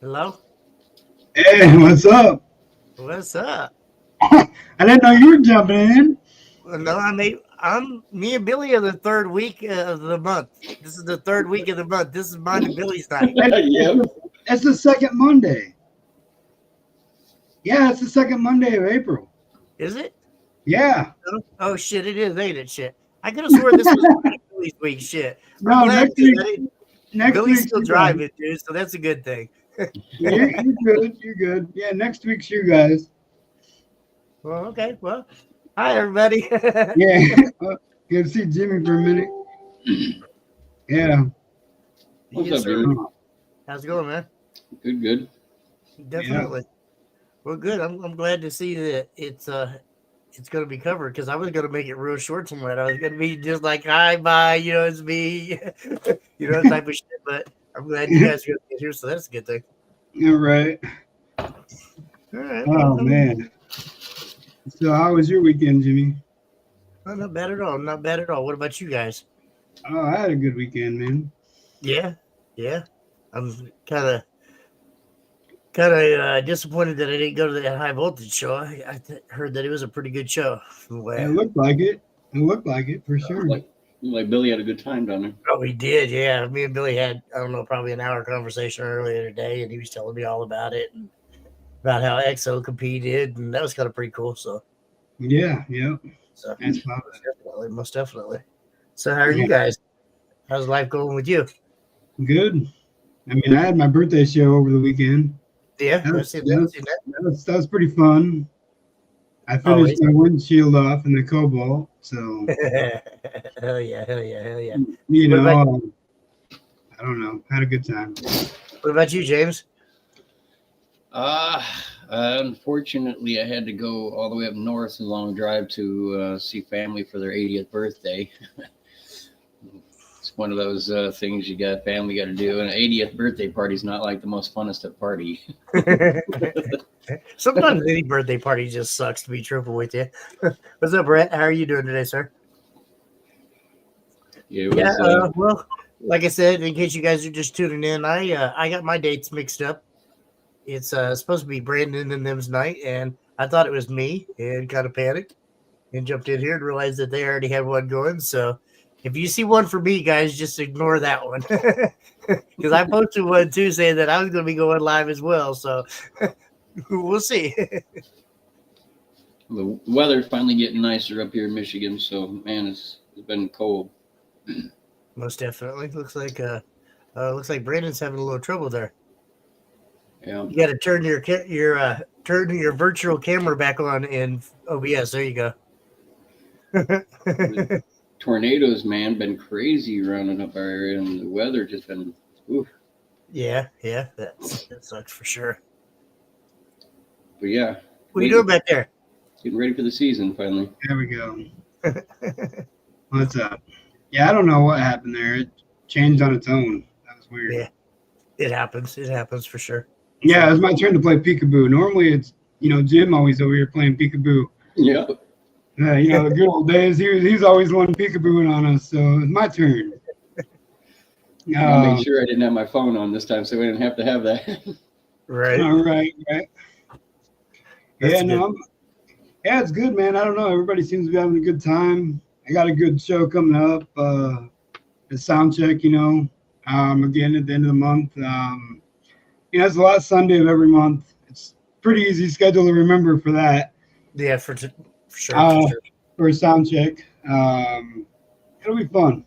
Hello? Hey, what's up? What's up? I didn't know you were jumping in. Well, no, I'm me and Billy are the third week of the month. This is the third week of the month. This is mine and Billy's night. It's, Yep. it's the second Monday. Yeah, it's the second Monday of April. Is it? Yeah. Oh shit, it is, ain't it? Shit. I could have sworn this was mine and Billy's week. Shit. I'm No, glad next dude, week. that it- Next Billy's week's still you guys. driving, dude, so that's a good thing. You're good. You're good. Yeah, next week's you guys. Well, okay. Well, hi everybody. Yeah. Good to see Jimmy for a minute. Yeah. What's Yes, up, sir. Jimmy? How's it going, man? Good, good. Definitely. Well, good. I'm glad to see that it's going to be covered because I was going to make it real short tonight. I was going to be just like, hi, bye, it's me, type of shit. But I'm glad you guys are going to get here, so that's a good thing. All right. All right. Oh, man. So, how was your weekend, Jimmy? Well, not bad at all. Not bad at all. What about you guys? Oh, I had a good weekend, man. Yeah. I'm kind of disappointed that I didn't go to that high voltage show. I heard that it was a pretty good show. From the way It looked like it. It looked like it for sure. Like Billy had a good time down there. Oh, we did, yeah. Me and Billy had, I don't know, probably an hour conversation earlier today, and he was telling me all about it and about how EXO competed, and that was kind of pretty cool. So, Yeah. so That's probably most definitely. So, how are you guys? How's life going with you? good. I mean, I had my birthday show over the weekend. Yeah, That I was, see that, that. was, that was pretty fun. I Always. finished my windshield off in the Cobalt, so hell yeah. you What about- know, I don't know, had a good time. What about you, James? Unfortunately, I had to go all the way up north, a long drive to see family for their 80th birthday. It's one of those things you got family got to do. And an 80th birthday party is not like the most funnest at party. Sometimes any birthday party just sucks, to be truthful with you. What's up, Brett? How are you doing today, sir? It was, Well, like I said, in case you guys are just tuning in, I got my dates mixed up. It's supposed to be Brandon and them's night, and I thought it was me, and kind of panicked, and jumped in here and realized that they already had one going. So, if you see one for me, guys, just ignore that one, because I posted one too saying that I was going to be going live as well. So, we'll see. the weather's finally getting nicer up here in Michigan. So, man, it's been cold. Most definitely. Looks like Brandon's having a little trouble there. Yeah. You got to turn your virtual camera back on in OBS. There you go. The tornadoes, man, been crazy running up our area, and the weather just been. Oof. Yeah, that sucks for sure. But yeah, What are you doing back there? getting ready for the season finally. There we go. What's up? Yeah, I don't know what happened there. It changed on its own. That was weird. Yeah, it happens. It happens for sure. Yeah, it was my turn to play peekaboo. Normally, it's Jim always over here playing peekaboo. Yeah. The good old days. He's always one peekabooing on us. So it's my turn. I made sure I didn't have my phone on this time, so we didn't have to have that. Right. All right. That's Yeah, it's good, man. I don't know. Everybody seems to be having a good time. I got a good show coming up. The sound check, again at the end of the month. It's the last Sunday of every month. It's pretty easy schedule to remember for that. Yeah, for sure. For a sound check. It'll be fun.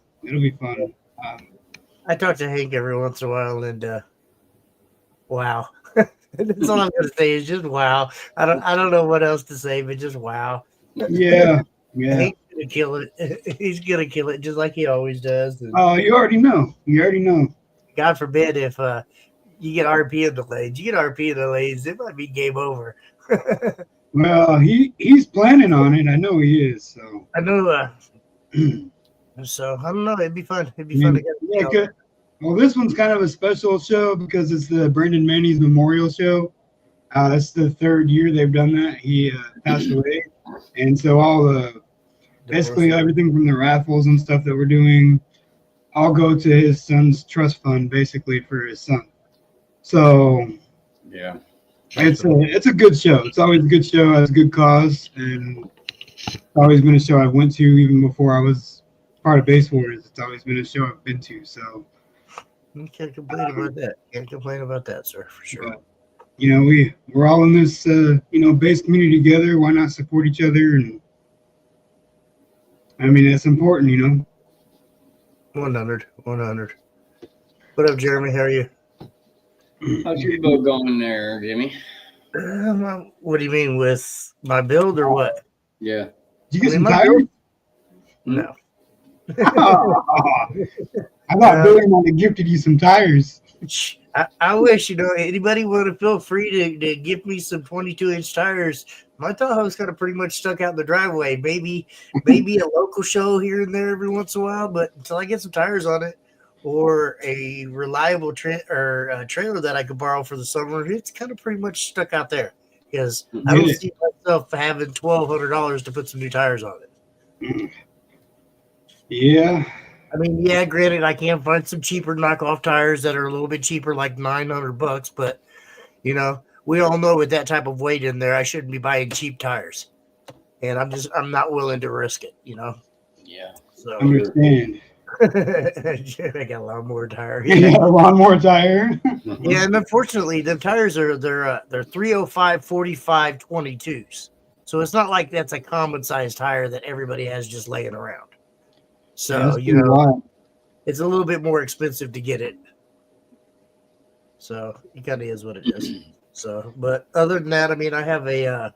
I talk to Hank every once in a while, and wow. That's all I'm gonna say is just wow. I don't know what else to say, but just wow. Yeah. Hank's gonna kill it. He's gonna kill it just like he always does. And Oh, you already know. God forbid if you get RP delays. You get RP delays, it might be game over. Well, he's planning on it. I know he is. So I know. So I don't know. It'd be fun. It'd be fun to get. Yeah, good. Well, this one's kind of a special show because it's the Brandon Manny's memorial show. It's the third year they've done that. He passed away, and so all basically everything from the raffles and stuff that we're doing, all go to his son's trust fund, basically for his son. So Yeah. It's a good show. It's always a good show. It's a good cause, and it's always been a show I went to even before I was part of Base Wars. It's always been a show I've been to. So You can't complain about that. Can't complain about that, sir, for sure. but, we're all in this base community together. Why not support each other? And I mean, that's important. 100. What up, Jeremy? How are you? How's your boat going there, Jimmy? What do you mean with my build or what? Yeah. Did you get I some mean, my tires? No. I thought Billy might have gifted you some tires. I wish, anybody want to feel free to give me some 22-inch tires. My Tahoe's kind of pretty much stuck out in the driveway. Maybe a local show here and there every once in a while, but until I get some tires on it or a reliable trailer that I could borrow for the summer, it's kind of pretty much stuck out there because I don't see myself having $1,200 to put some new tires on it. Yeah. I mean, yeah, granted, I can find some cheaper knockoff tires that are a little bit cheaper, like $900, but we all know with that type of weight in there, I shouldn't be buying cheap tires, and I'm not willing to risk it, Yeah. So Understand. I got a lawnmower tire. Yeah, a lawnmower tire. Yeah, and unfortunately, the tires they're 305 45 22s, so it's not like that's a common size tire that everybody has just laying around. So it's a little bit more expensive to get it. So it kind of is what it is. So, but other than that, I mean, I have a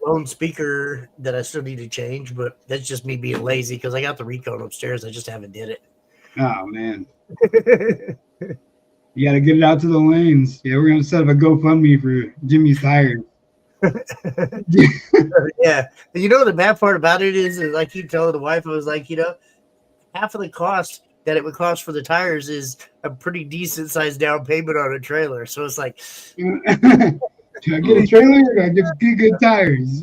blown speaker that I still need to change, but that's just me being lazy because I got the Recon upstairs. I just haven't did it. Oh man, you got to get it out to the lanes. Yeah, we're gonna set up a GoFundMe for Jimmy's tires. Yeah, and the bad part about it is I keep telling the wife, I was like, half of the cost that it would cost for the tires is a pretty decent sized down payment on a trailer. So it's like, do I get a trailer or do I get good tires?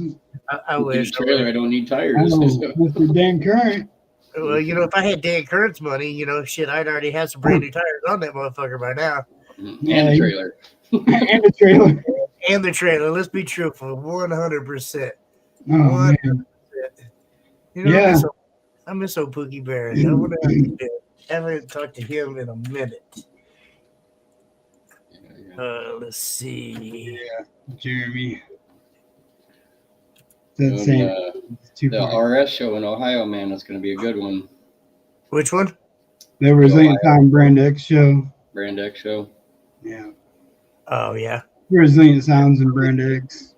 I wish. Trailer, I don't need tires. Mr. Dan Current. Well, if I had Dan Current's money, shit, I'd already have some brand new tires on that motherfucker by now. And the trailer. And the trailer. And the trailer. Let's be truthful. 100%. Oh, man. Yeah. I miss old Pookie Bear. I haven't talked to him in a minute. Let's see. Yeah, Jeremy. The RS show in Ohio, man, that's going to be a good one. Which one? The Resilient Time Brand X show. Brand X show. Yeah. Oh, yeah. Resilient Sounds and Brand X.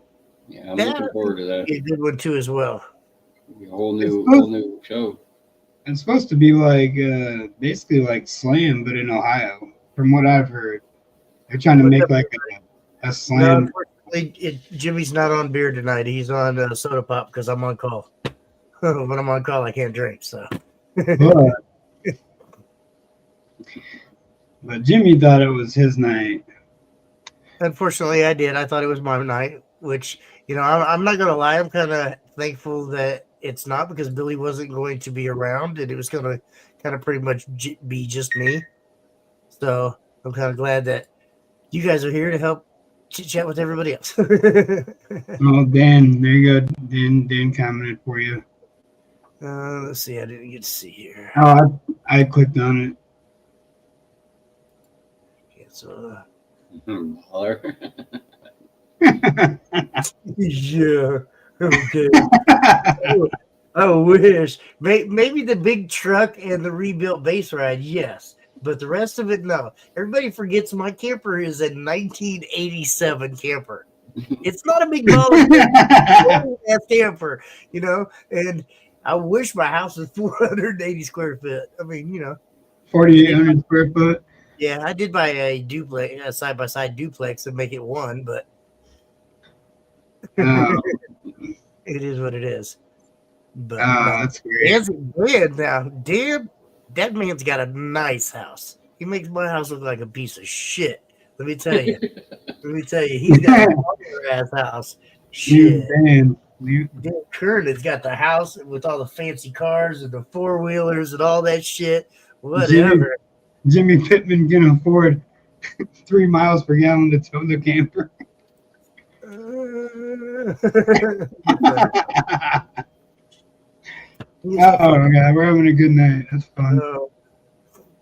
Yeah, I'm looking forward to that. A good one, too, as well. A whole new show. It's supposed to be like basically like Slam, but in Ohio, from what I've heard. They're trying to make like a Slam. No, unfortunately, Jimmy's not on beer tonight. He's on soda pop because I'm on call. When I'm on call, I can't drink. So, but Jimmy thought it was his night. Unfortunately, I did. I thought it was my night, which I'm not gonna lie. I'm kind of thankful that it's not because Billy wasn't going to be around, and it was gonna kind of pretty much be just me. So I'm kind of glad that you guys are here to help chit chat with everybody else. Oh, Dan, there you go. Dan commented for you. Let's see. I didn't get to see here. Oh, I clicked on it. Okay, so, yeah. Okay. I wish. Maybe the big truck and the rebuilt base ride, yes. But the rest of it, no. Everybody forgets my camper is a 1987 camper. It's not a big ass camper, and I wish my house was 480 square feet. I mean, 4,800 square foot. Yeah, I did buy a duplex, a side-by-side duplex and make it one, but it is what it is. But that's great. Dan, that man's got a nice house. He makes my house look like a piece of shit. Let me tell you. He's got a ass house. Shit. Dan Kernan's got the house with all the fancy cars and the four-wheelers and all that shit. Whatever. Jimmy Pittman can afford 3 miles per gallon to tow the camper. Oh my God, we're having a good night. That's fun.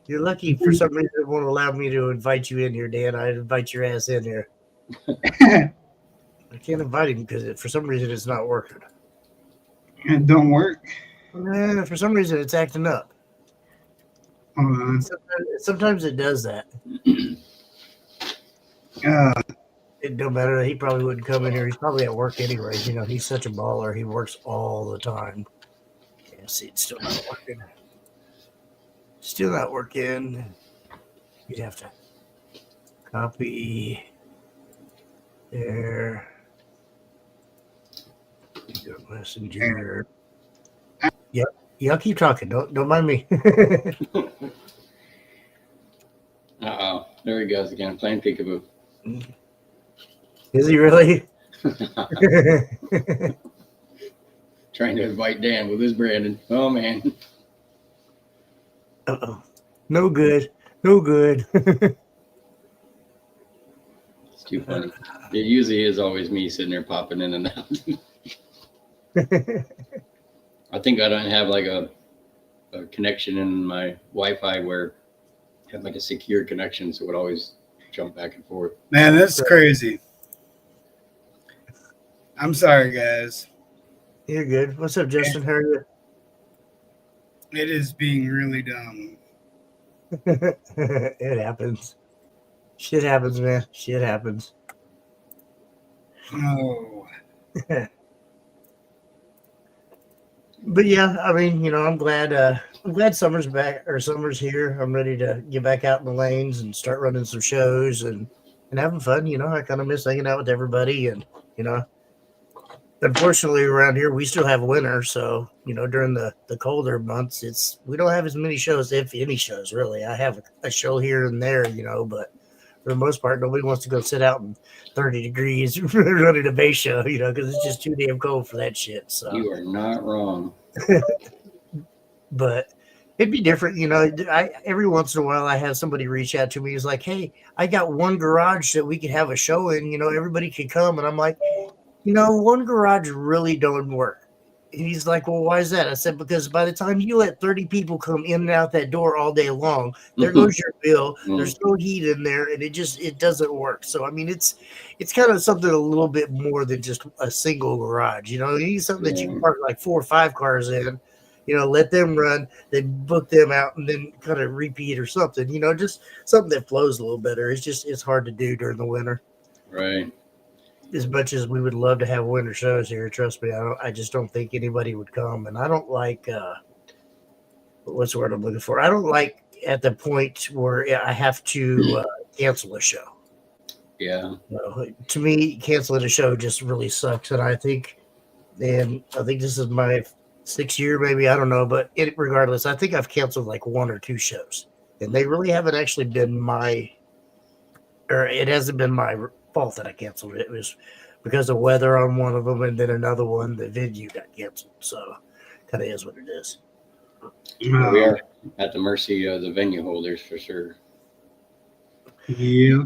You're lucky for some reason it won't allow me to invite you in here, Dan. I'd invite your ass in here. I can't invite him because for some reason it's not working. It don't work. For some reason it's acting up. Hold on. Sometimes it does that. It don't matter. He probably wouldn't come in here. He's probably at work anyways. You know, he's such a baller. He works all the time. Yeah, see, it's still not working. Still not working. You'd have to copy there. Go Messenger. Yep. Yeah, I'll keep talking. Don't mind me. Uh-oh. There he goes again, playing peekaboo. Is he really? Trying to invite Dan with his Brandon. Oh, man. Uh-oh. No good. No good. It's too funny. It usually is always me sitting there popping in and out. I think I don't have like a connection in my Wi-Fi where I have like a secure connection, so it would always jump back and forth. Man, that's crazy. I'm sorry, guys. You're good. What's up, Justin? How are you? It is being really dumb. It happens. Shit happens, man. Shit happens. Oh. But yeah, I mean, you know, I'm glad summer's back or summer's here. I'm ready to get back out in the lanes and start running some shows and having fun. You know, I kind of miss hanging out with everybody, and you know, unfortunately around here we still have winter, so you know, during the colder months we don't have as many shows, if any shows really. I have a show here and there, you know, but for the most part nobody wants to go sit out in 30 degrees running a bass show, you know, because it's just too damn cold for that shit. So You are not wrong. but it'd be different, you know. Every once in a while I have somebody reach out to me. He's like, hey, I got one garage that we could have a show in, you know, everybody could come. And I'm like, you know, one garage really don't work. And he's like, well, why is that? I said, because by the time you let 30 people come in and out that door all day long, there goes your bill. There's no heat in there, and it doesn't work. So, I mean, it's kind of something a little bit more than just a single garage. You know, you need something that you can park like 4 or 5 cars in, you know, let them run, then book them out, and then kind of repeat or something, you know, just something that flows a little better. It's hard to do during the winter. Right. As much as we would love to have winter shows here, trust me, I just don't think anybody would come. And I don't like, what's the word I'm looking for? I don't like at the point where I have to cancel a show. Yeah. To me, canceling a show just really sucks. And I think this is my 6th year, maybe, I don't know. But regardless, I think I've canceled like 1 or 2 shows. And they really haven't actually been it hasn't been my fault that I canceled it. It was because of weather on one of them, and then another one, the venue got canceled. So kind of is what it is. We are at the mercy of the venue holders for sure. Yeah.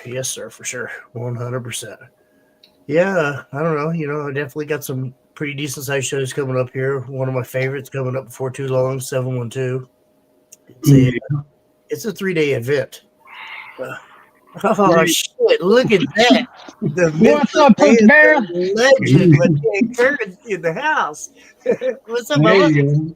Yes, sir, for sure. 100%. Yeah, I don't know. You know, I definitely got some pretty decent sized shows coming up here. One of my favorites coming up before too long, 712. It's a 3-day event. Oh shit! Look at that. What's up, Puss Bear? Legend, but Curtis in the house. What's up, There Bubba?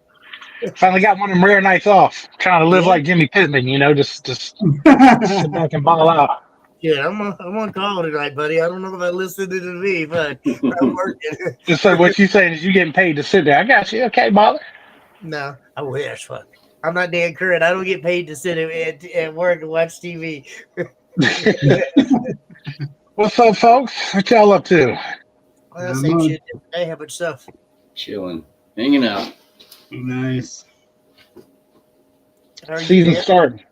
you Finally got one of them rare nights off. Trying to live like Jimmy Pittman, you know, just go. sit back and ball out. Yeah, I'm on call tonight, buddy. I don't know if I listened to me, but I'm working. Just so what you saying is you getting paid to sit there. I got you. Okay, baller. No, I wish. Fuck. I'm not Dan Curran. I don't get paid to sit at work and watch TV. What's up, folks? What y'all up to? Well, same shit. Hey, how much stuff? Chilling. Hanging out. Nice. How are you, Season Dan? starting.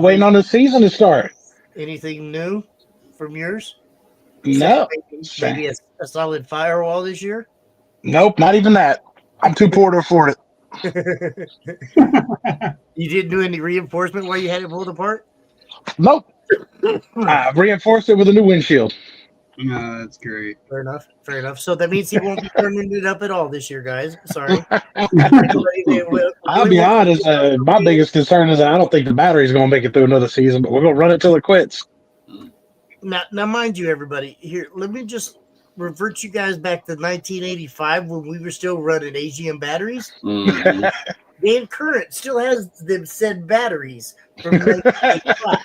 Waiting on the season to start. Anything new from yours? No. Maybe a solid firewall this year? Nope, not even that. I'm too poor to afford it. You didn't do any reinforcement while you had it pulled apart? Nope. Reinforced it with a new windshield. No, that's great. Fair enough. Fair enough. So that means he won't be turning it up at all this year, guys. Sorry. I'll be honest. My biggest concern is I don't think the battery's going to make it through another season, but we're going to run it till it quits. Now, mind you, everybody, here, let me just revert you guys back to 1985 when we were still running AGM batteries. Mhm. Dan Current still has them said batteries from 1985.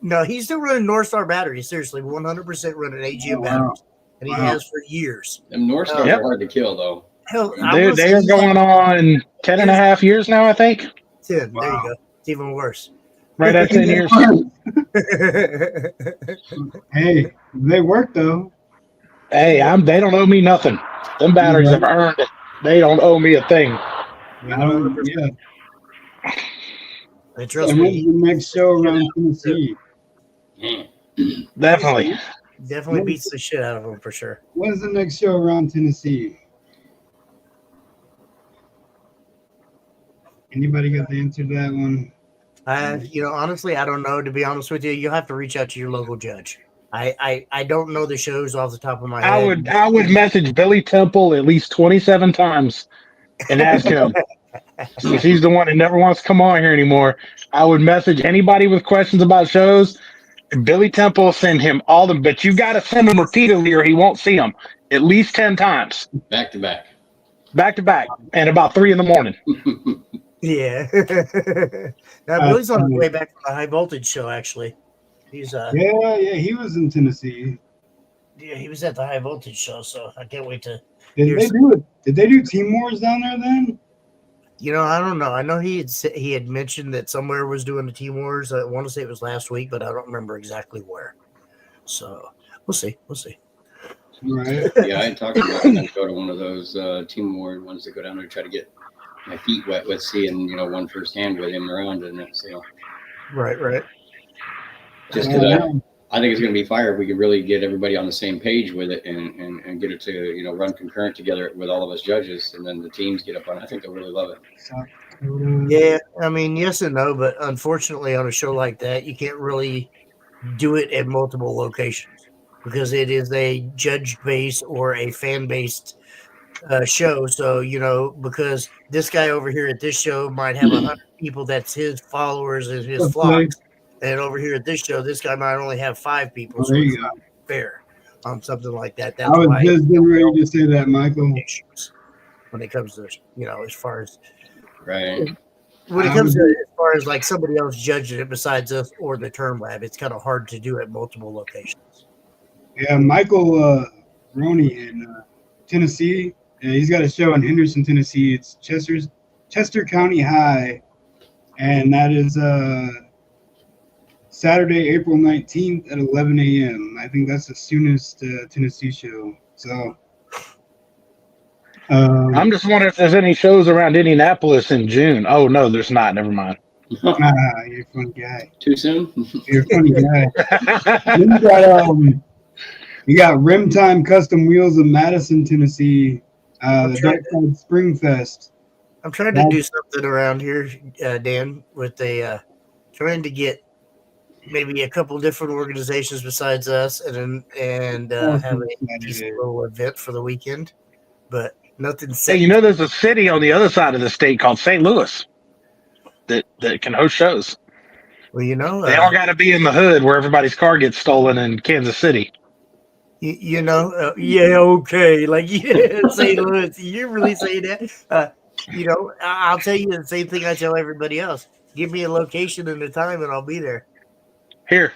No, he's still running North Star batteries. Seriously, 100% running AGM batteries, and he has for years. Them North Stars Yep. are hard to kill, though. Hell, They are going on 10 and a half years now, I think. 10. Wow. There you go. It's even worse. Right at 10 years. Hey, they work though. Hey, they don't owe me nothing. Them batteries have earned it. They don't owe me a thing. Yeah. And trust And when's me, the next show around Tennessee? Man. Definitely. definitely beats the shit out of him for sure. When's the next show around Tennessee? Anybody got the answer to that one? Honestly, I don't know. To be honest with you, you'll have to reach out to your local judge. I don't know the shows off the top of my head. I would message Billy Temple at least 27 times and ask him. If he's the one that never wants to come on here anymore, I would message anybody with questions about shows. Billy Temple send him all them, but you got to send them repeatedly or he won't see them at least 10 times, Back to back. back to back, and about 3 a.m. Yeah. Now Billy's on his way back from the high voltage show. Actually, he's Yeah, he was in Tennessee. he was at the high voltage show. So I can't wait to. Did they do it? Did they do Team Wars down there then? I don't know. I know he had mentioned that somewhere was doing the Team Wars. I want to say it was last week, but I don't remember exactly where. So we'll see. We'll see. Right. Yeah, I talked about it. I'd go to one of those Team War ones that go down there to try to get my feet wet with seeing, one firsthand with him around and that. So Right. just because I think it's going to be fire if we could really get everybody on the same page with it and get it to, run concurrent together with all of us judges, and then the teams get up on it. I think they'll really love it. Yeah, I mean, yes and no, but unfortunately, on a show like that, you can't really do it at multiple locations because it is a judge-based or a fan-based show. So, because this guy over here at this show might have 100 people that's his followers and his flocks, and over here at this show, this guy might only have 5 people. So There it's you go. not fair on something like that. That's I was why just getting ready to say that, Michael. issues when it comes to as far as Right. when it comes to as far as like somebody else judging it besides us or the term lab, it's kind of hard to do at multiple locations. Yeah, Michael Roney in Tennessee. Yeah, he's got a show in Henderson, Tennessee. It's Chester County High, and that is Saturday, April 19th at 11 a.m. I think that's the soonest Tennessee show. So I'm just wondering if there's any shows around Indianapolis in June. Oh, no, there's not. Never mind. you're a funny guy. Too soon? You're a funny guy. Then you got Rim Time Custom Wheels in Madison, Tennessee. The Dark Side Spring Fest. I'm trying to do something around here, Dan, with trying to get maybe a couple different organizations besides us and have a decent little event for the weekend, but nothing set. Hey, there's a city on the other side of the state called St. Louis that can host shows. Well, they all got to be in the hood where everybody's car gets stolen in Kansas City. Yeah, okay. Like, yeah, St. Louis, you're really saying that? I'll tell you the same thing I tell everybody else. Give me a location and a time and I'll be there. Here.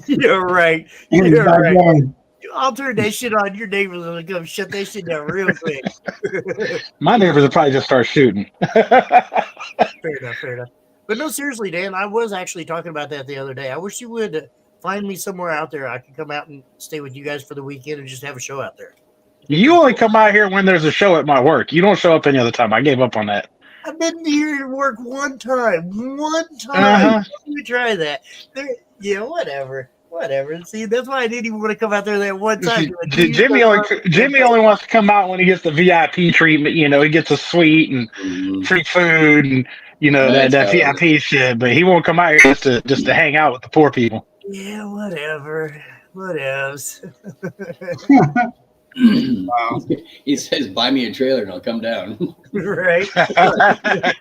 You're right. You're right. I'll turn that shit on. Your neighbors will come shut that shit down real quick. My neighbors will probably just start shooting. Fair enough. But no, seriously, Dan, I was actually talking about that the other day. I wish you would find me somewhere out there. I could come out and stay with you guys for the weekend and just have a show out there. You only come out here when there's a show at my work. You don't show up any other time. I gave up on that. I've been here to work one time. Let me try that. Whatever. See, that's why I didn't even want to come out there that one time. Jimmy only wants to come out when he gets the VIP treatment. He gets a suite and free food, and that That's how it VIP shit. But he won't come out here just to hang out with the poor people. Yeah, whatever. What else? Wow. He says, "Buy me a trailer and I'll come down." Right? Buy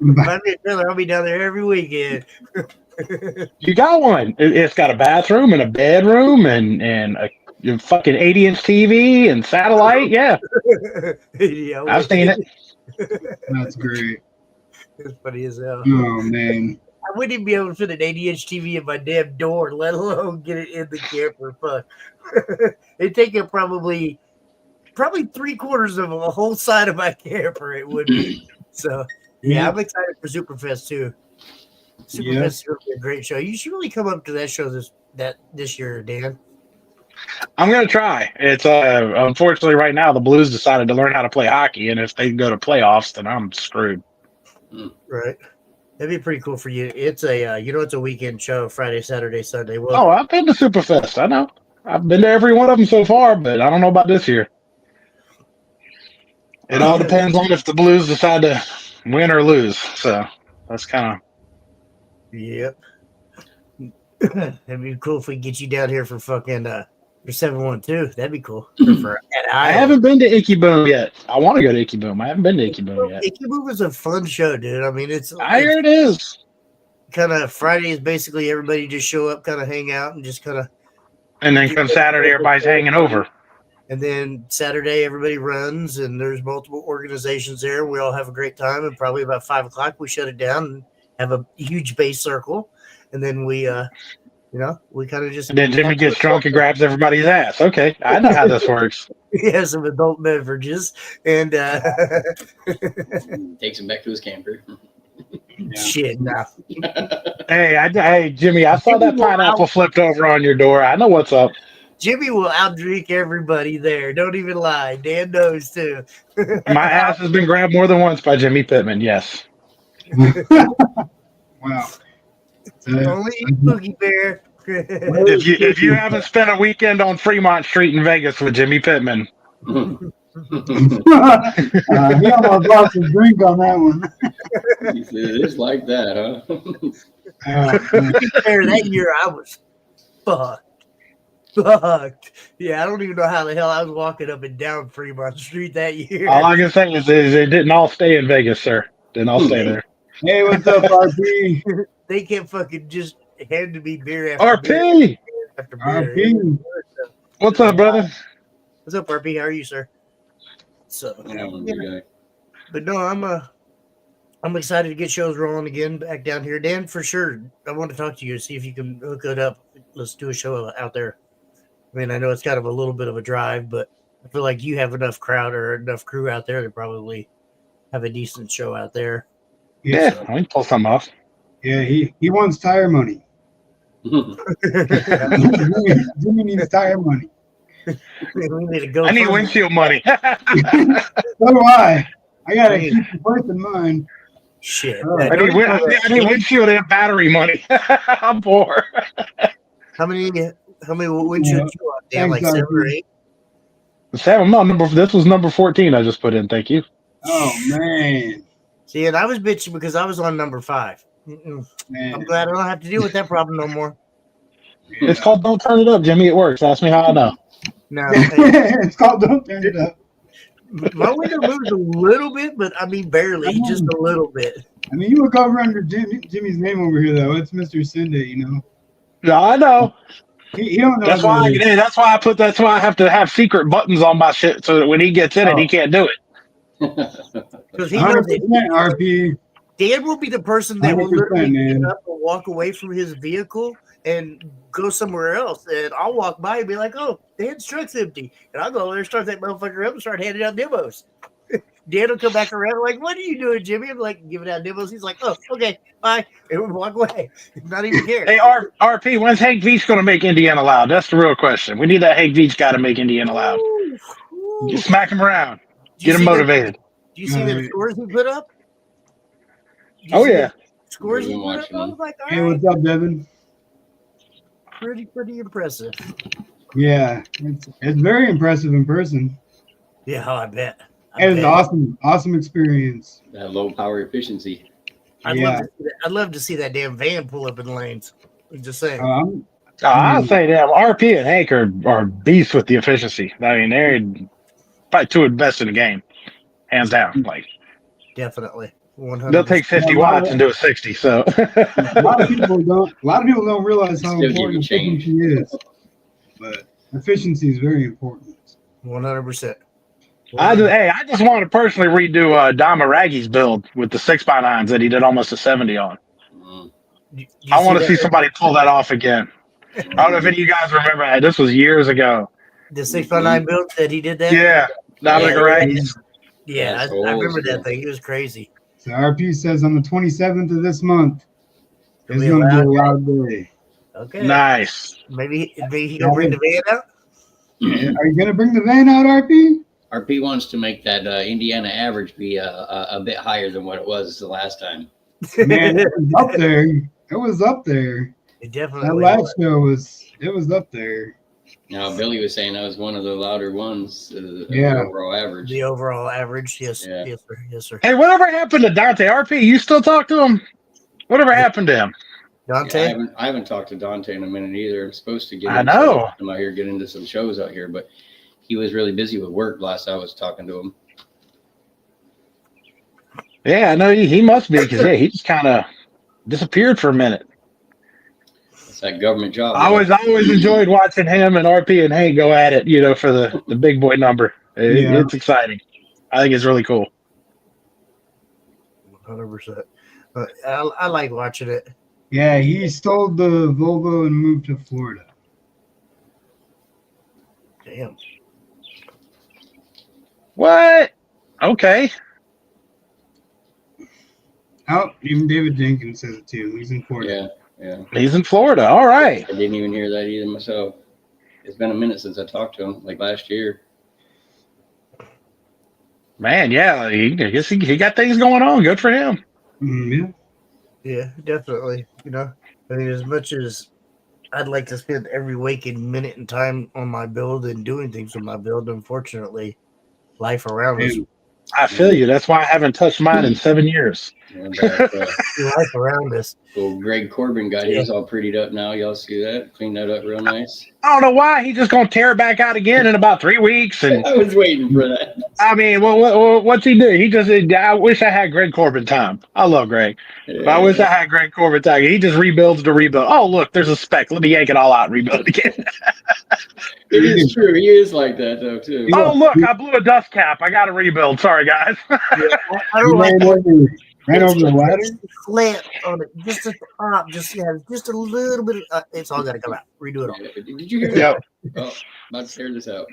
me a trailer. I'll be down there every weekend. You got one. It's got a bathroom and a bedroom and a fucking 80-inch TV and satellite. Yeah, Yeah, I've seen it. That's great. It's funny as hell. Oh man. I wouldn't even be able to fit an 80-inch TV in my damn door, let alone get it in the camper. Fuck. It'd take up probably 3/4 of a whole side of my camper. It would be. So yeah, I'm excited for Superfest too. Superfest is going to be a great show. You should really come up to that show this year, Dan. I'm gonna try. It's unfortunately right now the Blues decided to learn how to play hockey, and if they go to playoffs, then I'm screwed. Right. That'd be pretty cool for you. It's it's a weekend show, Friday, Saturday, Sunday. Well, Oh, I've been to Superfest. I know. I've been to every one of them so far, but I don't know about this year. It all depends on if the Blues decide to win or lose. So that's kind of. Yep. That'd be cool if we get you down here for fucking for 712. That'd be cool. I haven't been to Icky Boom yet. I want to go to Icky Boom. I haven't been to Icky Boom yet. Icky Boom is a fun show, dude. I mean, I hear it is. Kind of Friday is basically everybody just show up, kind of hang out, and just kind of. And then come Saturday, everybody's hanging over. And then Saturday, everybody runs, and there's multiple organizations there. We all have a great time, and probably about 5 o'clock, we shut it down and have a huge base circle, and then we we kind of just. And then Jimmy gets drunk and grabs everybody's ass. Okay, I know how this works. He has some adult beverages, and Takes him back to his camper. shit. Now, Hey, Jimmy, I saw that pineapple flipped over on your door. I know what's up. Jimmy will outdrink everybody there. Don't even lie. Dan knows too. My ass has been grabbed more than once by Jimmy Pittman. Yes. Wow. Only Boogie Bear. If you haven't spent a weekend on Fremont Street in Vegas with Jimmy Pittman, He almost lost his drink on that one. He said, "It's like that, huh?" That year I was fucked. Yeah, I don't even know how the hell I was walking up and down Fremont Street that year. all I can say is it didn't all stay in Vegas, sir. Didn't all stay there. Hey, what's up, RP? They kept fucking just handing me beer after beer RP, after beer. RP. what's up, brother? What's up, RP? How are you, sir? So, but no, I'm excited to get shows rolling again back down here. Dan, for sure, I want to talk to you, see if you can hook it up. Let's do a show out there. I mean, I know it's kind of a little bit of a drive, but I feel like you have enough crowd or enough crew out there to probably have a decent show out there. Yeah, we can pull something off. Yeah, he wants tire money. Jimmy needs tire money. We need to go. I need windshield money. So do I. I gotta keep the price in mind. Shit. I need windshield and battery money. I'm poor. How many windshields you want? Dan, like Thanks, 7 or 8? 7. No, this was number 14. I just put in. Thank you. Oh man. See, and I was bitching because I was on number 5. Man. I'm glad I don't have to deal with that problem no more. It's called Don't Turn It Up, Jimmy. It works. Ask me how I know. No, It's called Don't Turn It Up. my window moves a little bit, but I mean barely, just a little bit. I mean, you look over under Jimmy's name over here, though. It's Mr. Cindy, you know. No, I know. He don't know. That's why I have to have secret buttons on my shit so that when he gets in it, he can't do it. Because he knows 100% that RP. Dan will be the person that will 100%, literally man. get up and walk away from his vehicle and go somewhere else. And I'll walk by and be like, oh, Dan's truck's empty. And I'll go over there, start that motherfucker up and start handing out demos. Dan will come back around like, what are you doing, Jimmy? I'm like, giving out demos. He's like, oh, okay, bye. And we walk away. Not even care. Hey, RP, when's Hank Veach going to make Indiana Loud? That's the real question. We need that Hank Veach guy to make Indiana Loud. Ooh. Smack him around. Did you Get him see motivated. Do you see the scores he put up? Did you Oh, see yeah. the scores he I've put been up? watching I them. was like, all Hey, right, what's up, Devin? pretty impressive. Yeah, it's very impressive in person. Yeah, I bet. It was an awesome experience. That low power efficiency. I'd love to see that damn van pull up in the lanes. I'm just saying. I'll say them. RP and Hank are beasts with the efficiency. I mean, they're probably two of the best in the game, hands down. Like, definitely, 100%. They'll take 50 watts and do a 60. So a lot of people don't realize how important efficiency is, but efficiency is very important. 100%. I just want to personally redo Dom Aragi's build with the 6x9s that he did almost a 70 on. I want to see somebody pull that off again. I don't know if any of you guys remember that. This was years ago. The 6x9 build that he did that? Yeah. Dom Aragi's. Yeah, I remember that thing. It was crazy. So RP says on the 27th of this month, it's going to be a loud day. Okay. Nice. Maybe he gonna bring the van out? Are you going to bring the van out, RP? RP wants to make that Indiana average be a bit higher than what it was the last time. Man, it was up there. It was up there. It definitely that last show was up there. Now Billy was saying that was one of the louder ones. The overall average. The overall average, yes, yeah. yes, sir. Hey, whatever happened to Dante RP? You still talk to him? Whatever happened to him? Dante? Yeah, I haven't talked to Dante in a minute either. I'm supposed to get. I know. I'm out here getting into some shows out here, but he was really busy with work last I was talking to him. Yeah, I know he must be because he just kind of disappeared for a minute. It's that government job. I always enjoyed watching him and RP and Hank go at it, for the big boy number. It's exciting. I think it's really cool. 100%. I like watching it. Yeah, he stole the Volvo and moved to Florida. Damn. What? Okay. Oh, even David Jenkins says it too. He's in Florida. Yeah. He's in Florida. All right. I didn't even hear that either myself. It's been a minute since I talked to him, like last year. Man, yeah, I guess he got things going on. Good for him. Yeah, definitely. I mean, as much as I'd like to spend every waking minute and time on my build and doing things with my build, unfortunately, life around us. I feel you. That's why I haven't touched mine in 7 years. Life around us. Well, Greg Corbin got his all prettied up now. Y'all see that? Cleaned that up real nice. I don't know why. He's just going to tear it back out again in about 3 weeks. And I was waiting for that. I mean, what's he do? He just said, I wish I had Greg Corbin time. I love Greg. Yeah. But I wish I had Greg Corbin time. He just rebuilds to rebuild. Oh, look, there's a speck. Let me yank it all out and rebuild it again. It is true. He is like that, though, too. Oh, look, I blew a dust cap. I got to rebuild. Sorry, guys. I don't like Right over the ladder? Flat on it. Just at the top. Just a little bit. It's all got to come out. Redo it all. Did you hear that? Oh, about to tear this out.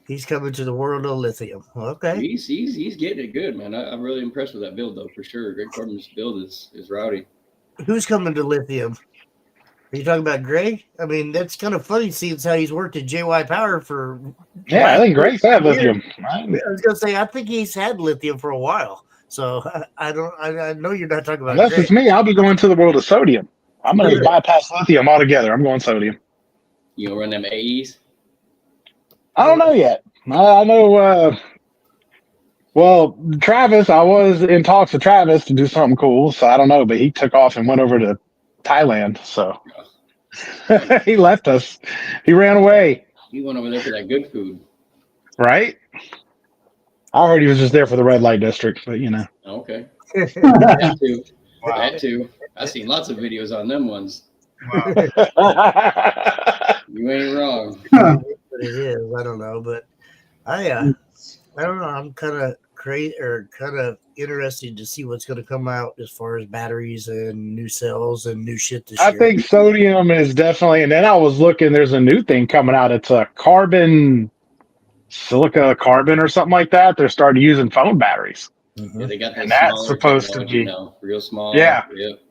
He's coming to the world of lithium. Okay. He's getting it good, man. I'm really impressed with that build, though, for sure. Greg Corbin's build is rowdy. Who's coming to lithium? Are you talking about Greg? I mean, that's kind of funny seeing how he's worked at JY Power for. Yeah, I think Greg's had lithium. I was going to say, I think he's had lithium for a while. So I know you're not talking about. Unless it's me, I'll be going to the world of sodium. I'm going to bypass lithium altogether. I'm going sodium. You gonna run them AEs? I don't know yet. I know. Well, Travis, I was in talks with Travis to do something cool. So I don't know, but he took off and went over to Thailand. So he left us. He ran away. He went over there for that good food, right? I heard he was just there for the red light district, but Okay. That too. Wow. That too. I've seen lots of videos on them ones. Wow. You ain't wrong. But it is. I don't know, but I don't know. I'm kind of interested to see what's going to come out as far as batteries and new cells and new shit this year. I think sodium is definitely, and then I was looking. There's a new thing coming out. It's a silica carbon or something like that. They're starting using phone batteries. Yeah, they got that, and that's supposed to be real small. Yeah.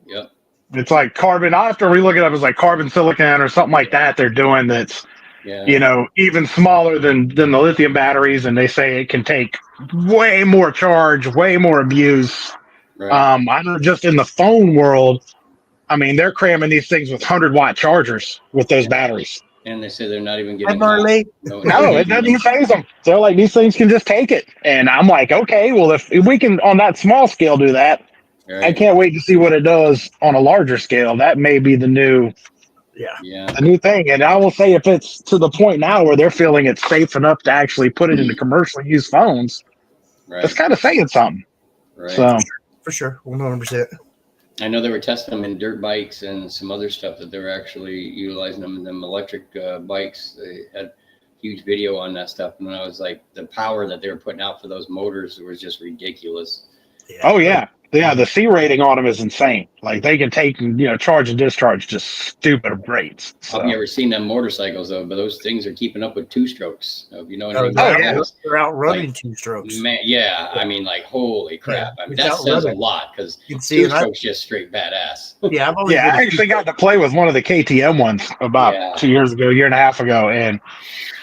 Yep. It's like carbon. I have to relook it up. It's like carbon silicon or something like that. They're doing that's even smaller than the lithium batteries, and they say it can take way more charge, way more abuse. Right. I know just in the phone world, I mean, they're cramming these things with 100-watt chargers with those batteries. And they say they're not even getting. No, it doesn't phase them. They're like, these things can just take it. And I'm like, okay, well, if we can on that small scale do that, Right. I can't wait to see what it does on a larger scale. That may be the new Yeah. thing. And I will say, if it's to the point now where they're feeling it's safe enough to actually put it into commercial use phones, Right. it's kind of saying something. Right. So For sure. 100%. I know they were testing them in dirt bikes and some other stuff that they were actually utilizing them in them electric bikes. They had huge video on that stuff, and I was like, the power that they were putting out for those motors was just ridiculous. Yeah. oh yeah. The C rating on them is insane. Like they can take and charge and discharge just stupid rates. So. I've never seen them motorcycles though, but those things are keeping up with two strokes. You know what I Oh, mean? yeah. They're outrunning two strokes. Man, yeah, I mean, like, holy crap! Yeah, I mean, it's that says a outrunning. lot because You can see two it. strokes just straight badass. Yeah, I've always Yeah, I been a actually got to play with one of the KTM ones about 2 years ago, year and a half ago, and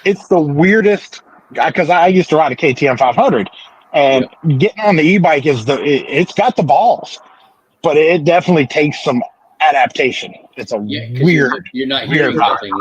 it's the weirdest because I used to ride a KTM 500, and getting on the e-bike it's got the balls, but it definitely takes some adaptation. It's a weird. You're not weird hearing nothing.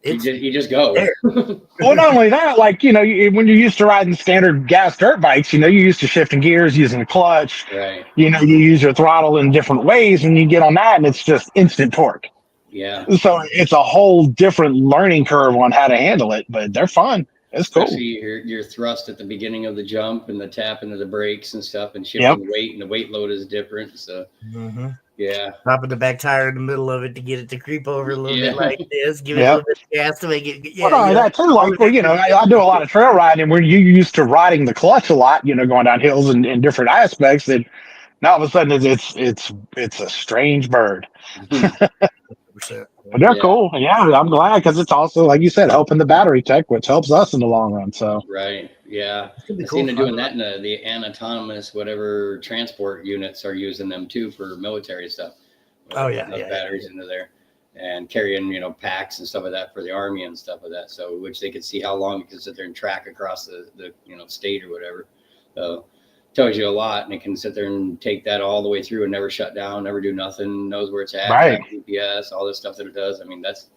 You just go. Well, not only that, like when you're used to riding standard gas dirt bikes, you're used to shifting gears, using the clutch. Right. You use your throttle in different ways, and you get on that, and it's just instant torque. Yeah. So it's a whole different learning curve on how to handle it, but they're fun. It's cool. Especially your thrust at the beginning of the jump and the tap into the brakes and stuff, and shifting weight, and the weight load is different. So yeah, popping the back tire in the middle of it to get it to creep over a little bit like this, give it a little bit of gas to make it. Yeah, well, that too. Like, I do a lot of trail riding, and when you're used to riding the clutch a lot, going down hills and in different aspects, and now all of a sudden it's a strange bird. But they're cool. Yeah, I'm glad because it's also, like you said, helping the battery tech, which helps us in the long run. So right, yeah. I cool seen them doing that in the autonomous whatever transport units are using them too for military stuff. Oh yeah, batteries into there and carrying packs and stuff like that for the army and stuff like that. So which they could see how long it can sit there and track across the state or whatever. So tells you a lot, and it can sit there and take that all the way through and never shut down, never do nothing, knows where it's at, right. GPS, all this stuff that it does. I mean, that's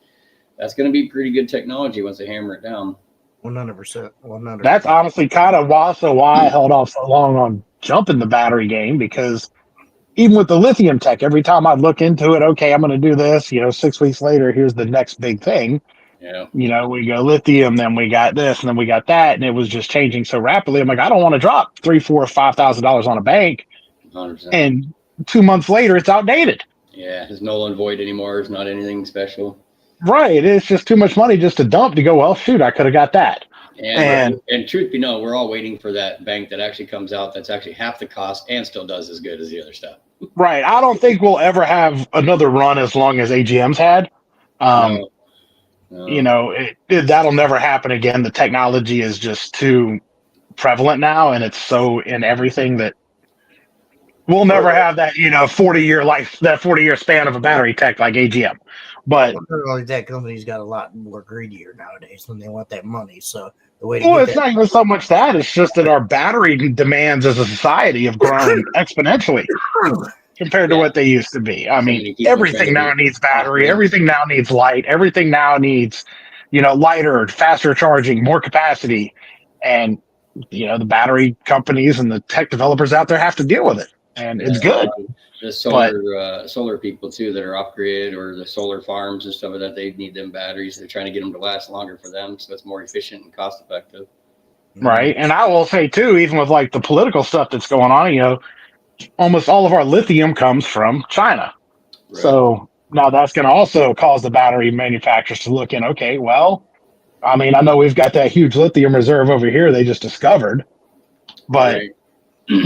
going to be pretty good technology once they hammer it down. 100%. 100%. That's honestly kind of why I held off so long on jumping the battery game, because even with the lithium tech, every time I look into it, okay, I'm going to do this, 6 weeks later, here's the next big thing. Yeah. We go lithium, then we got this, and then we got that, and it was just changing so rapidly. I'm like, I don't want to drop $3,000, $4,000, $5,000 on a bank, 100%. and 2 months later, it's outdated. Yeah, it's null and void anymore. It's not anything special. Right. It's just too much money just to dump to go, well, shoot, I could have got that. And truth be known, we're all waiting for that bank that actually comes out that's actually half the cost and still does as good as the other stuff. Right. I don't think we'll ever have another run as long as AGM's had. No. That'll never happen again. The technology is just too prevalent now, and it's so in everything that we'll never have that 40-year life, that 40-year span of a battery tech like AGM. But not only that, companies got a lot more greedier nowadays when they want that money. So the way it's not even so much that, it's just that our battery demands as a society have grown exponentially compared to what they used to be. I mean, everything now needs battery, everything now needs light, everything now needs, lighter, faster charging, more capacity. And, the battery companies and the tech developers out there have to deal with it. And it's good. The solar people too that are off grid, or the solar farms and stuff like that, they need them batteries. They're trying to get them to last longer for them, so it's more efficient and cost effective. Right. And I will say too, even with like the political stuff that's going on, almost all of our lithium comes from China. Right. So now that's going to also cause the battery manufacturers to look in, okay, well, I mean, I know we've got that huge lithium reserve over here they just discovered, but right.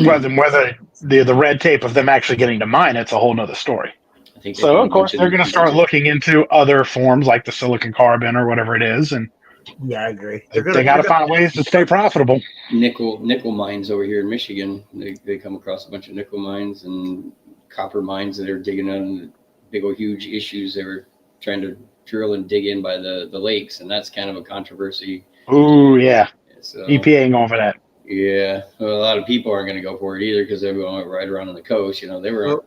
whether the red tape of them actually getting to mine, it's a whole nother story. I think so of course they're going to start looking into other forms like the silicon carbon or whatever it is, and yeah, I agree. They got to find ways to stay profitable. Nickel mines over here in Michigan, they come across a bunch of nickel mines and copper mines that are digging on big old huge issues. They were trying to drill and dig in by the lakes, and that's kind of a controversy. Ooh, yeah. So, EPA ain't going for that. Yeah, well, a lot of people aren't going to go for it either because they're going right around on the coast. They were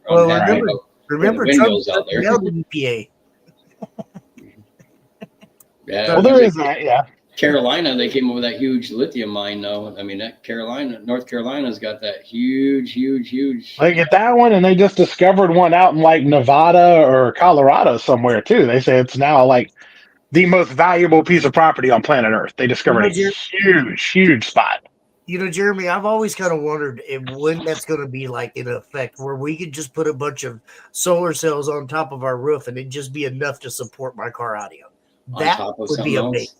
remember Trump out there. The EPA. Yeah. Well, there is that. Yeah. Carolina, they came up with that huge lithium mine, though. I mean, North Carolina's got that huge. They get that one, and they just discovered one out in like Nevada or Colorado somewhere too. They say it's now like the most valuable piece of property on planet Earth. They discovered a huge spot. You know, Jeremy, I've always kind of wondered when that's going to be like in effect, where we could just put a bunch of solar cells on top of our roof and it'd just be enough to support my car audio. That would be amazing.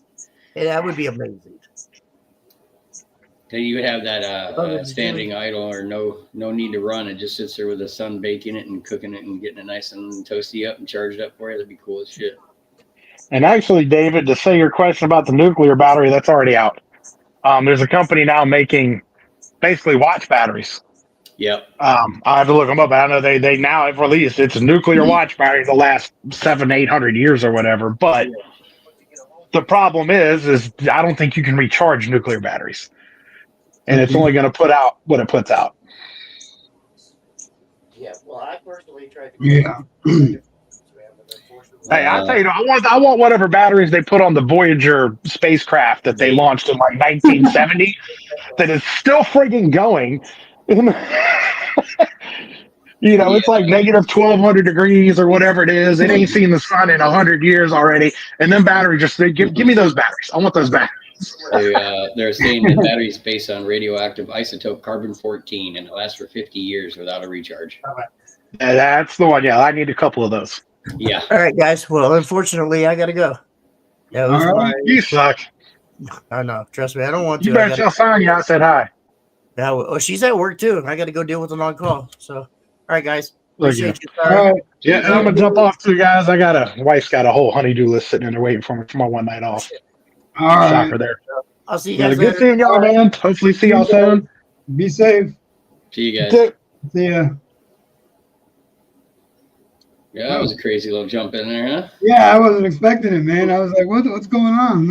That would be amazing. Then you would have that standing idle or no need to run. It just sits there with the sun baking it and cooking it and getting it nice and toasty up and charged up for you. That'd be cool as shit. And actually, David, to say your question about the nuclear battery, that's already out. There's a company now making basically watch batteries. Yep. I have to look them up. I know they now have released it's a nuclear watch battery the last 700-800 years or whatever. But the problem is I don't think you can recharge nuclear batteries, and it's only going to put out what it puts out. Yeah. Well, I personally tried to. Yeah. Hey, I'll tell you, I want whatever batteries they put on the Voyager spacecraft that they launched in like 1970 that is still friggin' going. You know, it's like negative 1,200 degrees or whatever it is. It ain't seen the sun in 100 years already. And then battery give me those batteries. I want those batteries. They're saying the battery's based on radioactive isotope carbon-14 and it lasts for 50 years without a recharge. That's the one. Yeah, I need a couple of those. Yeah. All right, guys. Well, unfortunately, I got to go. That was my. You suck. I know. Trust me, I don't want to. You better tell Sonya I said hi. Oh, she's at work too. I got to go deal with an on call. So, all right, guys. Appreciate you. All right. Yeah, I'm gonna jump off too, guys. Wife's got a whole honeydew list sitting in there waiting for me for my one night off. All right. Shocker there. I'll see you Yeah, guys good later. seeing y'all, man. Hopefully see y'all soon. Be safe. See you guys. See ya. Yeah, that was a crazy little jump in there, huh? Yeah, I wasn't expecting it, man. I was like, what's going on?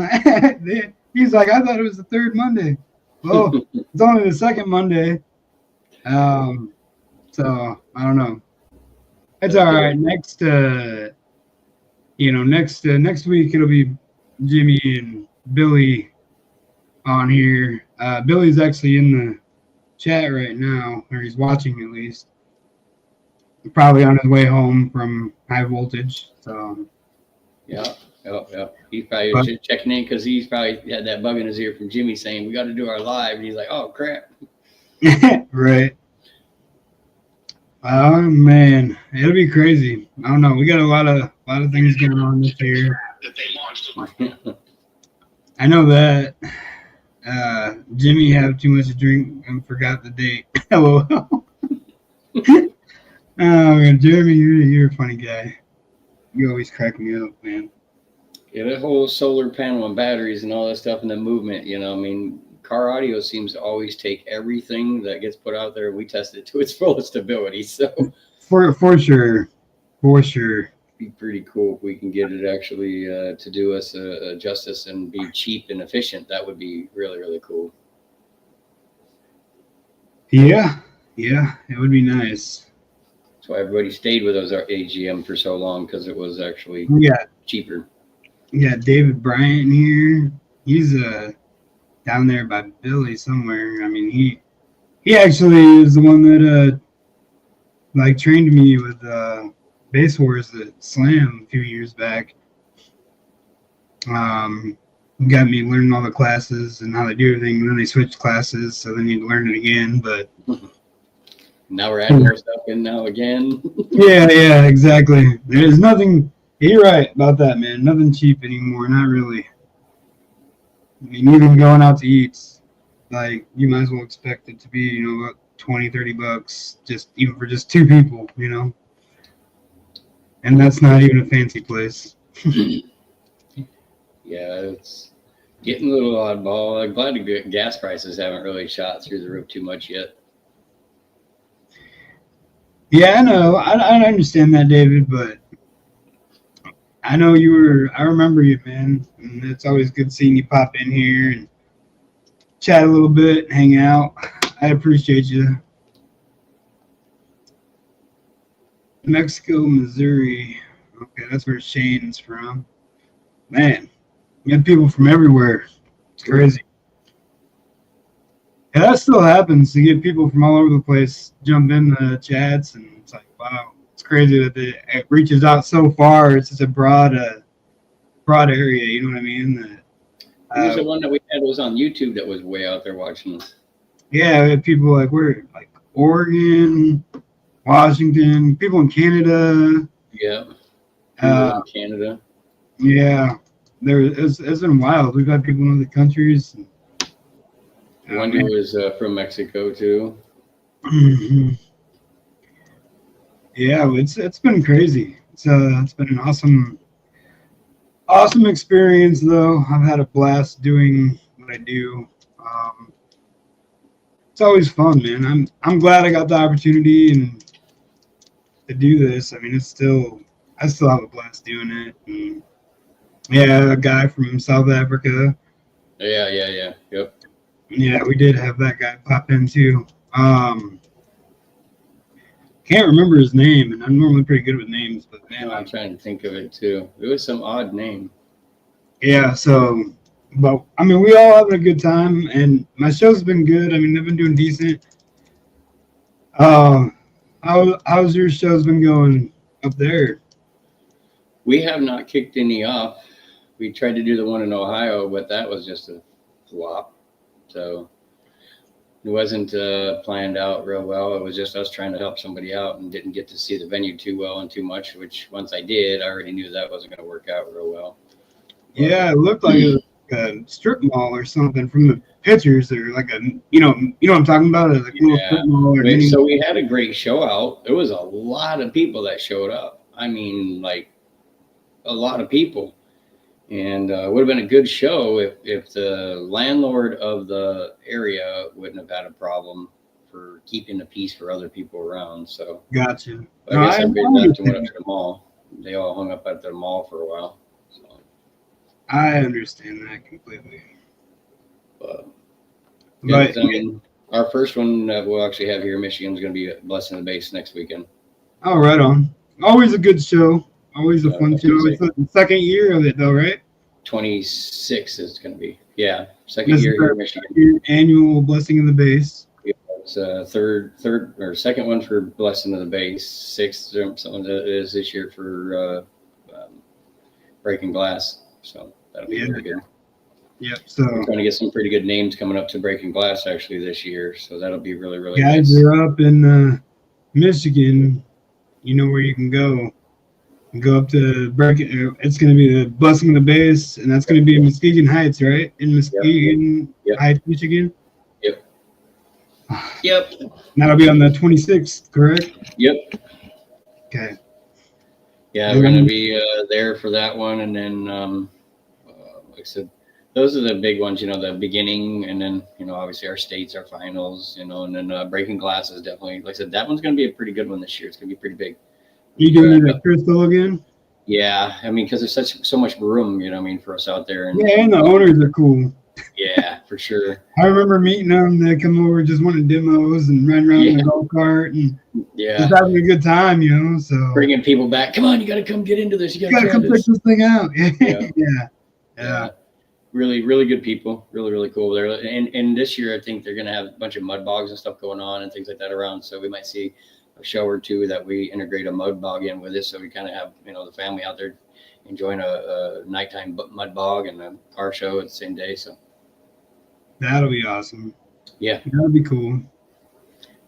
He's like, I thought it was the third Monday. Oh, it's only the second Monday. So I don't know. It's all right. Next week it'll be Jimmy and Billy on here. Billy's actually in the chat right now, or he's watching at least. Probably on his way home from high voltage. So Yeah. He's probably checking in because he's probably had that bug in his ear from Jimmy saying we got to do our live, and he's like, "Oh crap!" Right. Oh man, it'll be crazy. I don't know. We got a lot of things going on this year. I know that Jimmy had too much to drink and forgot the date. Hello. Oh man, Jeremy, you're a funny guy. You always crack me up, man. Yeah, that whole solar panel and batteries and all that stuff and the movement, you know, I mean, car audio seems to always take everything that gets put out there and we test it to its fullest ability. So For sure. It'd be pretty cool if we can get it actually to do us justice and be cheap and efficient. That would be really, really cool. Yeah, it would be nice. That's why everybody stayed with those AGM for so long, because it was actually cheaper. Yeah, David Bryant here. He's down there by Billy somewhere. I mean, he actually is the one that trained me with Bass Wars at Slam a few years back. Got me learning all the classes and how they do everything, and then they switched classes, so then you'd learn it again. But now we're adding more stuff in now again. yeah, exactly. There's nothing. You're right about that, man. Nothing cheap anymore. Not really. I mean, even going out to eat, like, you might as well expect it to be, about $20-$30, just even for just two people, and that's not even a fancy place. Yeah, it's getting a little oddball. I'm glad the gas prices haven't really shot through the roof too much yet. Yeah, I know. I understand that, David, but I know I remember you, man. And it's always good seeing you pop in here and chat a little bit, hang out. I appreciate you. Mexico, Missouri. Okay, that's where Shane's from. Man, You had people from everywhere. It's crazy. Yeah, that still happens. You get people from all over the place jump in the chats, and it's like, wow, it's crazy that it reaches out so far. It's such a broad area. You know what I mean? Who was the one that we had was on YouTube that was way out there watching us? Yeah, we had people like Oregon, Washington, people in Canada. Yeah. Uh, In Canada. Yeah, it's been wild. We've had people in other countries. One dude was from Mexico too. Mhm. Yeah, it's been crazy. It's been an awesome experience though. I've had a blast doing what I do. It's always fun, man. I'm glad I got the opportunity and to do this. I mean, I still have a blast doing it. And yeah, a guy from South Africa. Yeah. Yep. Yeah, we did have that guy pop in too. Can't remember his name, and I'm normally pretty good with names, but man, I'm trying to think of it too. It was some odd name. yeah. So, but I mean, we all having a good time, and my show's been good. I mean, they've been doing decent. How's your show's been going up there? We have not kicked any off. We tried to do the one in Ohio, but that was just a flop. So it wasn't planned out real well. It was just us trying to help somebody out and didn't get to see the venue too well and too much, which once I did, I already knew that wasn't going to work out real well. Yeah, it looked like a strip mall or something from the pictures. Or like you know what I'm talking about? Like a little strip mall. So we had a great show out. There was a lot of people that showed up. I mean, like a lot of people. And it would have been a good show if the landlord of the area wouldn't have had a problem for keeping the peace for other people around. So Gotcha. I guess everybody left and went up to the mall. They all hung up at the mall for a while. So. I understand that completely. But But I mean, our first one that we'll actually have here in Michigan is going to be Blessing the Base next weekend. oh, right on. Always a good show. Always a fun show. It's the second year of it, though, right? 26 is going to be. Yeah, second year here in Michigan. Your annual Blessing of the Base. It's third or second one for Blessing of the Base. Sixth, something that is this year for Breaking Glass. So that'll be very good. Yep. So we're trying to get some pretty good names coming up to Breaking Glass actually this year. So that'll be really, really guys nice. are up in Michigan. You know where you can go. Go up to it's going to be the Blessing of the Base, and that's going to be in Muskegon Heights, right? In Muskegon Heights, Michigan. Yep. That'll be on the 26th, correct? Yep. Okay. Yeah, we're going to be there for that one, and then like I said, those are the big ones. You know, the beginning, and then obviously our states, our finals. And then Breaking Glass is definitely, like I said, that one's going to be a pretty good one this year. It's going to be pretty big. You doing it at Crystal again? Yeah, I mean, because there's so much room, for us out there. And the owners are cool. Yeah, for sure. I remember meeting them. They come over just wanting demos and run around in the golf cart and just having a good time, So bringing people back. Come on, you got to come get into this. You got to come check this thing out. Yeah. Really, really good people. Really, really cool there. And this year, I think they're going to have a bunch of mud bogs and stuff going on and things like that around. So we might see a show or two that we integrate a mud bog in with it. So we kind of have, the family out there enjoying a nighttime mud bog and a car show at the same day. So that'll be awesome. Yeah. That'll be cool.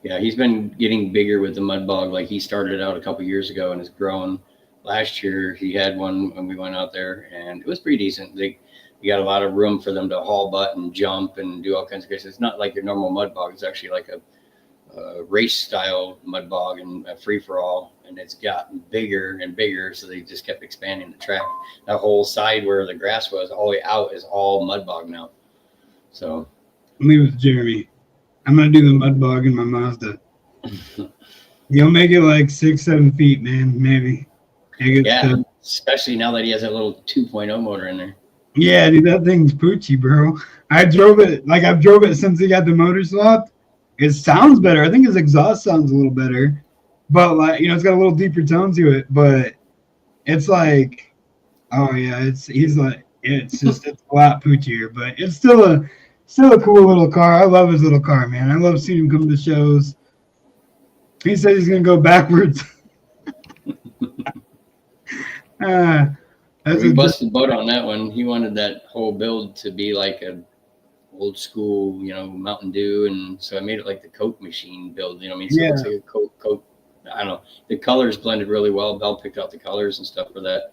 Yeah. He's been getting bigger with the mud bog. Like he started out a couple years ago and has grown. Last year he had one when we went out there and it was pretty decent. You got a lot of room for them to haul butt and jump and do all kinds of crazy. It's not like your normal mud bog. It's actually like a race style mud bog and a free for all, and it's gotten bigger and bigger. So they just kept expanding the track. That whole side where the grass was all the way out is all mud bog now. So leave it to Jeremy. I'm gonna do the mud bog in my Mazda. You'll make it like 6-7 feet, man. Maybe. Especially now that he has that little 2.0 motor in there. Yeah, dude, that thing's poochy, bro. I've drove it since he got the motor swapped. It sounds better. I think his exhaust sounds a little better, but it's got a little deeper tone to it. But it's like, oh yeah, it's a lot poochier, but it's still a cool little car. I love his little car, man. I love seeing him come to shows. He said he's gonna go backwards. We busted boat on that one. He wanted that whole build to be like a old school, Mountain Dew, and so I made it like the Coke machine build. So it looks like a Coke. I don't know. The colors blended really well. Bell picked out the colors and stuff for that.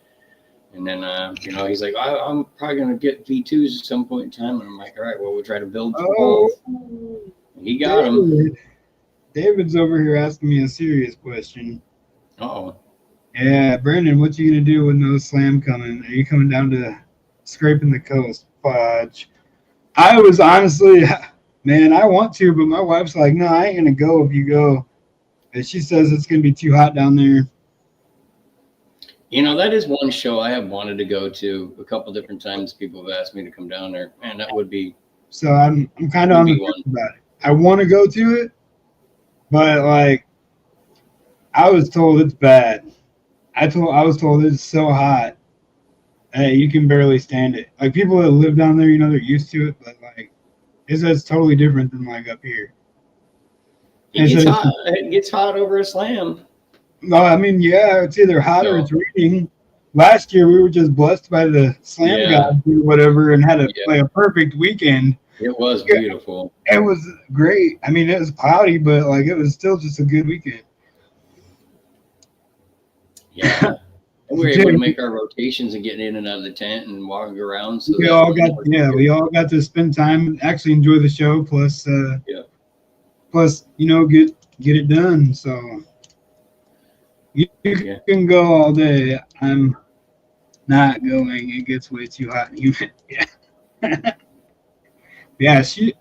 And then, he's like, I'm probably gonna get V2s at some point in time. And I'm like, all right, well, we'll try to build both. And he got them. David's over here asking me a serious question. Uh-oh. Yeah, Brandon, what you gonna do with no slam coming? Are you coming down to scraping the coast? Fudge. I was honestly, man, I want to, but my wife's like, no, I ain't gonna go if you go. And she says it's gonna be too hot down there. That is one show I have wanted to go to a couple different times. People have asked me to come down there. Man, that would be. So I'm kind of on the fence about it. I want to go to it, but like, I was told it's bad. I was told it's so hot that you can barely stand it. Like people that live down there, they're used to it, but like, it's totally different than like up here. It gets hot over a slam. No, I mean, yeah, it's either hot or it's raining. Last year we were just blessed by the slam gods or whatever, and had a perfect weekend. It was beautiful. It was great. I mean, it was cloudy, but like it was still just a good weekend. Yeah. And we were able to make our rotations and getting in and out of the tent and walking around. So we all got to spend time and actually enjoy the show. Plus, get it done. So you can go all day. I'm not going. It gets way too hot and humid. Yeah. Yeah, she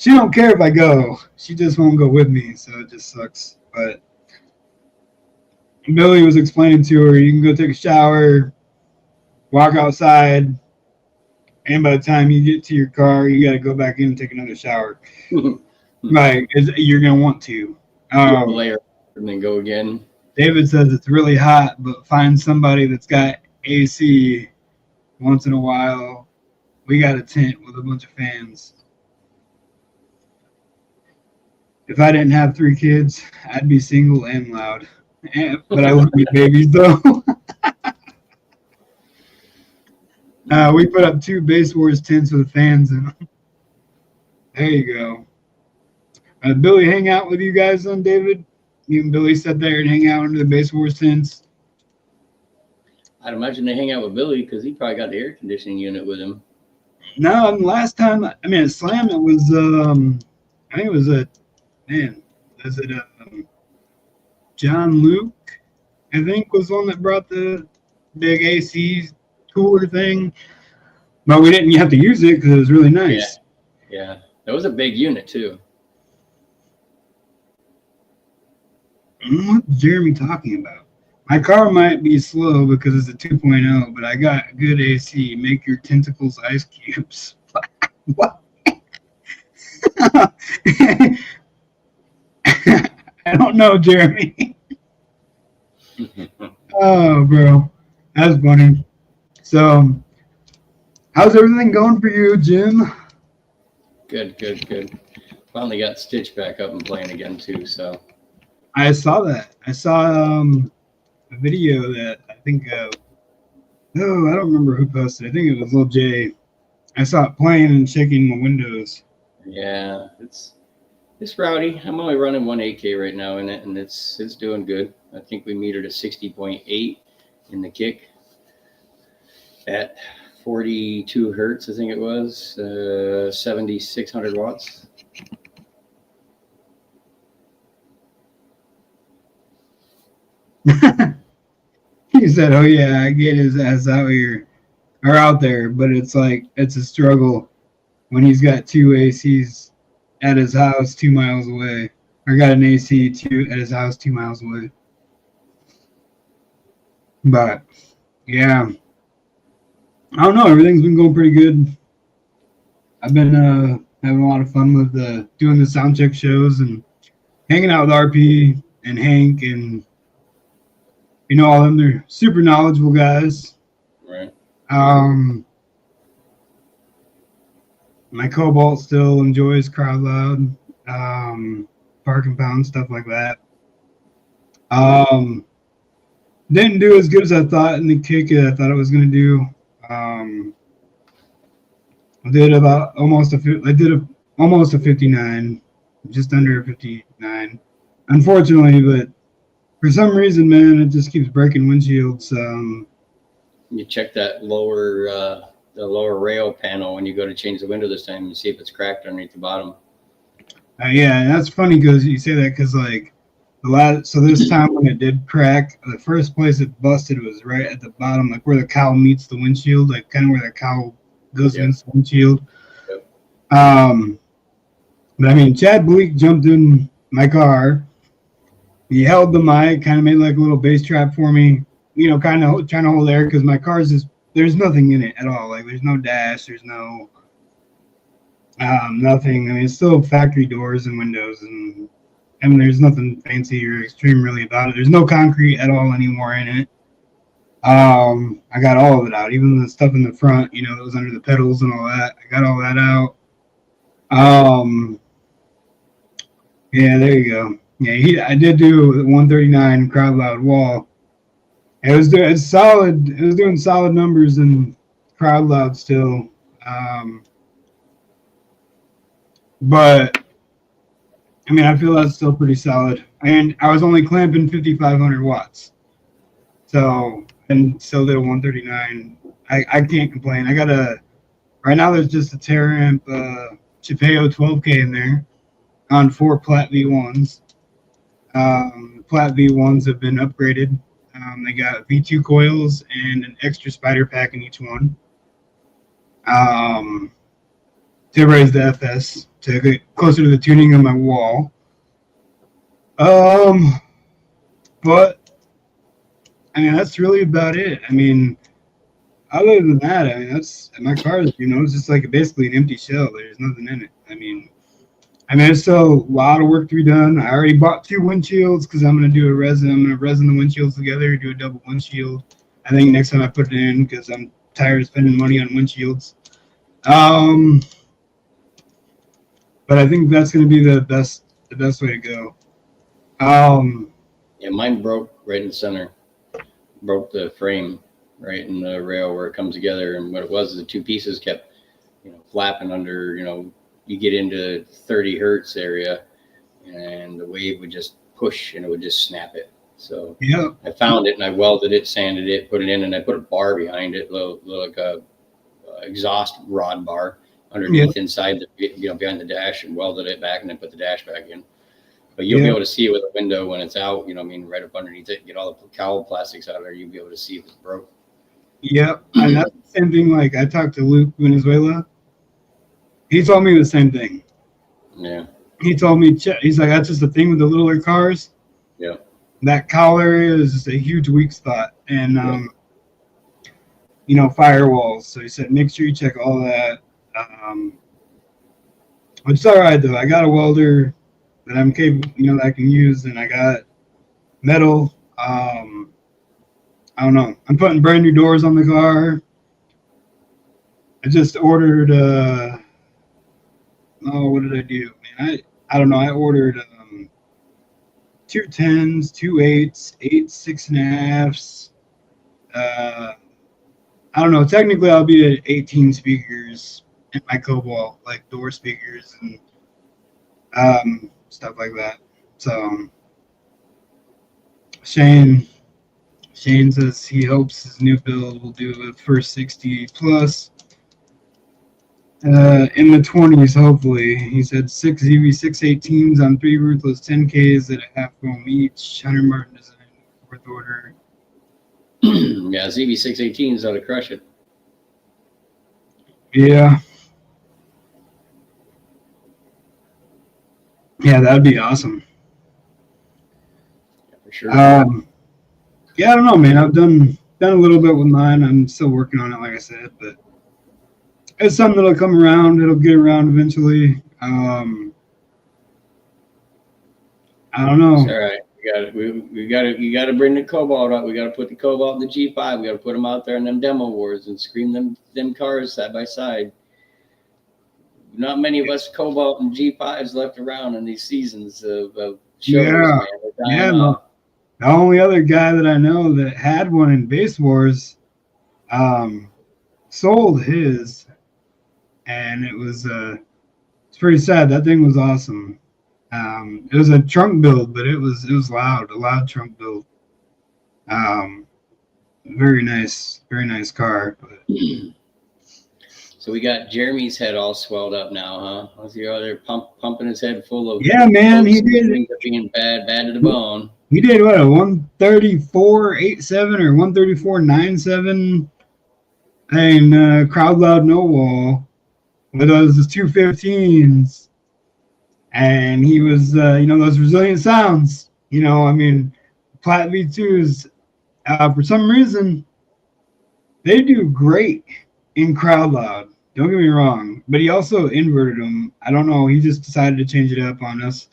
don't care if I go. She just won't go with me, so it just sucks. But Billy was explaining to her, you can go take a shower, walk outside, and by the time you get to your car, you got to go back in and take another shower. Like, you're going to want to. Layer and then go again. David says it's really hot, but find somebody that's got AC once in a while. We got a tent with a bunch of fans. If I didn't have 3 kids, I'd be single and loud. But I love me babies, though. We put up 2 Base Wars tents with fans in them. There you go. Billy hang out with you guys then, David? You and Billy sat there and hang out under the Base Wars tents? I'd imagine they hang out with Billy because he probably got the air conditioning unit with him. No, last time, at Slam, it was, I think it was John Luke, I think, was one that brought the big AC cooler thing. But we didn't have to use it because it was really nice. Yeah. That was a big unit, too. What's Jeremy talking about? My car might be slow because it's a 2.0, but I got good AC. Make your tentacles ice cubes. What? I don't know, Jeremy. Oh, bro. That's funny. So, how's everything going for you, Jim? Good. Finally got Stitch back up and playing again, too, so. I saw that. I saw a video that I think, I don't remember who posted. I think it was Lil J. I saw it playing and shaking the windows. Yeah, it's rowdy. I'm only running 1 8K right now in it, and it's doing good. I think we metered at 60.8 in the kick at 42 hertz, I think it was, 7,600 watts. He said, "Oh yeah, I get his ass out here or out there, but it's like it's a struggle when he's got 2 ACs at his house 2 miles away, or got an AC at his house 2 miles away." But yeah, I don't know. Everything's been going pretty good. I've been having a lot of fun with doing the sound check shows and hanging out with RP and Hank and all of them. They're super knowledgeable guys. Right. My Cobalt still enjoys crowd loud, park and pound, stuff like that. Didn't do as good as I thought in the kick I thought I was gonna do. I did almost a 59, just under a 59. Unfortunately, but for some reason, man, it just keeps breaking windshields. You check that the lower rail panel when you go to change the window this time and see if it's cracked underneath the bottom. Yeah, and that's funny because you say that because like so this time when it did crack, the first place it busted was right at the bottom, like where the cowl meets the windshield, like kind of where the cowl goes against the windshield. Yep. But I mean, Chad Bleak jumped in my car. He held the mic, kind of made like a little bass trap for me, you know, kind of trying to hold air because my car's just, there's nothing in it at all. Like there's no dash, there's no nothing. I mean, it's still factory doors and windows, and I mean, there's nothing fancy or extreme really about it. There's no concrete at all anymore in it. I got all of it out, even the stuff in the front, you know, that was under the pedals and all that. I got all that out. Yeah, there you go. Yeah, I did do the 139 crowd loud wall. It was doing solid. It was doing solid numbers in crowd loud still. But I mean, I feel that's still pretty solid. And I was only clamping 5,500 watts. So, and still did a 139. I can't complain. Right now there's just a Terramp Chipeo 12K in there on 4 Plat V1s. Plat V1s have been upgraded. They got V2 coils and an extra spider pack in each one. To raise the FS to get closer to the tuning on my wall. But I mean, that's really about it. I mean, other than that, I mean, that's my car is, you know, it's just like basically an empty shell. There's nothing in it. I mean, it's still a lot of work to be done. I already bought 2 windshields because I'm going to do a resin. I'm going to resin the windshields together, do a double windshield. I think next time I put it in because I'm tired of spending money on windshields. But I think that's going to be the best way to go. Yeah, mine broke right in the center. Broke the frame right in the rail where it comes together, and what it was is the 2 pieces kept, you know, flapping under, you know, you get into 30 hertz area and the wave would just push and it would just snap it. So yeah, I found it and I welded it, sanded it, put it in, and I put a bar behind it, like a exhaust rod bar underneath inside the, you know, behind the dash, and welded it back and then put the dash back in. But you'll be able to see it with a window when it's out, you know, I mean, right up underneath it, get all the cowl plastics out of there, you'll be able to see if it's broke. Yep. And that's the same thing. Like I talked to Luke Venezuela. He told me the same thing. Yeah. He told me, he's like, that's just the thing with the littler cars. Yeah. That cowl area is just a huge weak spot. And, you know, firewalls. So he said, make sure you check all that. Which is all right, though. I got a welder that I'm capable, you know, that I can use, and I got metal. I don't know. I'm putting brand new doors on the car. I just ordered, what did I do? Man, I don't know. I ordered 2 10s, 2 8s, 8 6.5s. I don't know. Technically, I'll be at 18 speakers in my Cobalt, like door speakers and stuff like that. So Shane says he hopes his new build will do the first 60 plus in the 20s, hopefully. He said 6 ZV618s on 3 Ruthless 10Ks at a half foam each. Hunter Martin design, 4th order. Yeah, ZV618s ought to crush it. Yeah. Yeah, that'd be awesome. Yeah, for sure. Yeah, I don't know, man. I've done a little bit with mine. I'm still working on it, like I said, but it's something that'll come around. It'll get around eventually. I don't know. It's all right. You got to bring the Cobalt up. We got to put the Cobalt in the G5. We got to put them out there in them demo wars and scream them cars side by side. not many of us Cobalt and G5s left around in these seasons of shows. Yeah. Man. They're dying Yeah, off. The only other guy that I know that had one in Base Wars sold his, and it's pretty sad. That thing was awesome. It was a trunk build, but it was loud, a loud trunk build. Very nice car. But So we got Jeremy's head all swelled up now, huh? What's the other pumping his head full of? yeah, man, he did. Being bad to the bone. He did what, a 134.87 or 134.97, and crowd loud no wall with those 215s, and he was those resilient sounds. I mean, Platt V2s for some reason they do great in crowd loud. Don't get me wrong, but he also inverted them. I don't know. He just decided to change it up on us.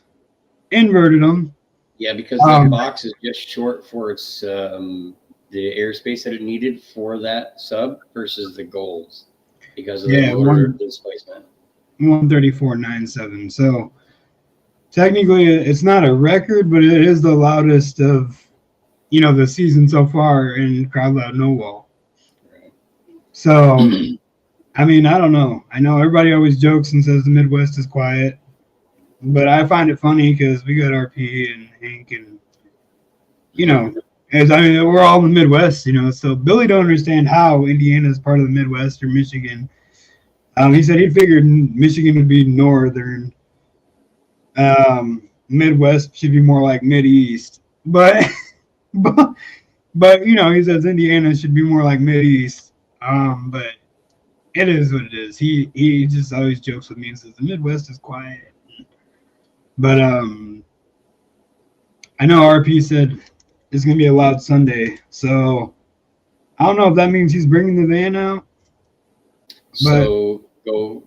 Inverted them. Yeah, because that box is just short for its the airspace that it needed for that sub versus the golds because of the motor displacement. 134.97. So technically, it's not a record, but it is the loudest of the season so far in crowd loud no wall. Right. So I mean, I don't know. I know everybody always jokes and says the Midwest is quiet. But I find it funny because we got RP and Hank and, we're all in the Midwest, so Billy don't understand how Indiana is part of the Midwest or Michigan. He said he figured Michigan would be northern. Midwest should be more like Mideast. But he says Indiana should be more like Mideast. But it is what it is. He just always jokes with me and says the Midwest is quiet. But I know RP said it's going to be a loud Sunday. So I don't know if that means he's bringing the van out. So go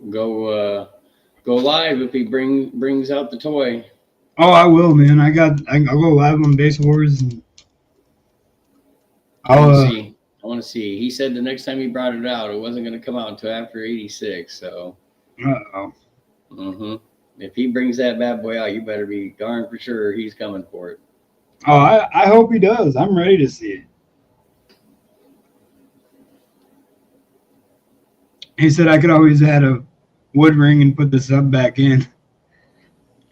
live if he brings out the toy. Oh, I will, man. I'll go live on Base Wars. And I want to see. He said the next time he brought it out, it wasn't going to come out until after 86. So. Uh-oh. Mm-hmm. If he brings that bad boy out, you better be darn for sure he's coming for it. Oh, I hope he does. I'm ready to see it. He said I could always add a wood ring and put the sub back in.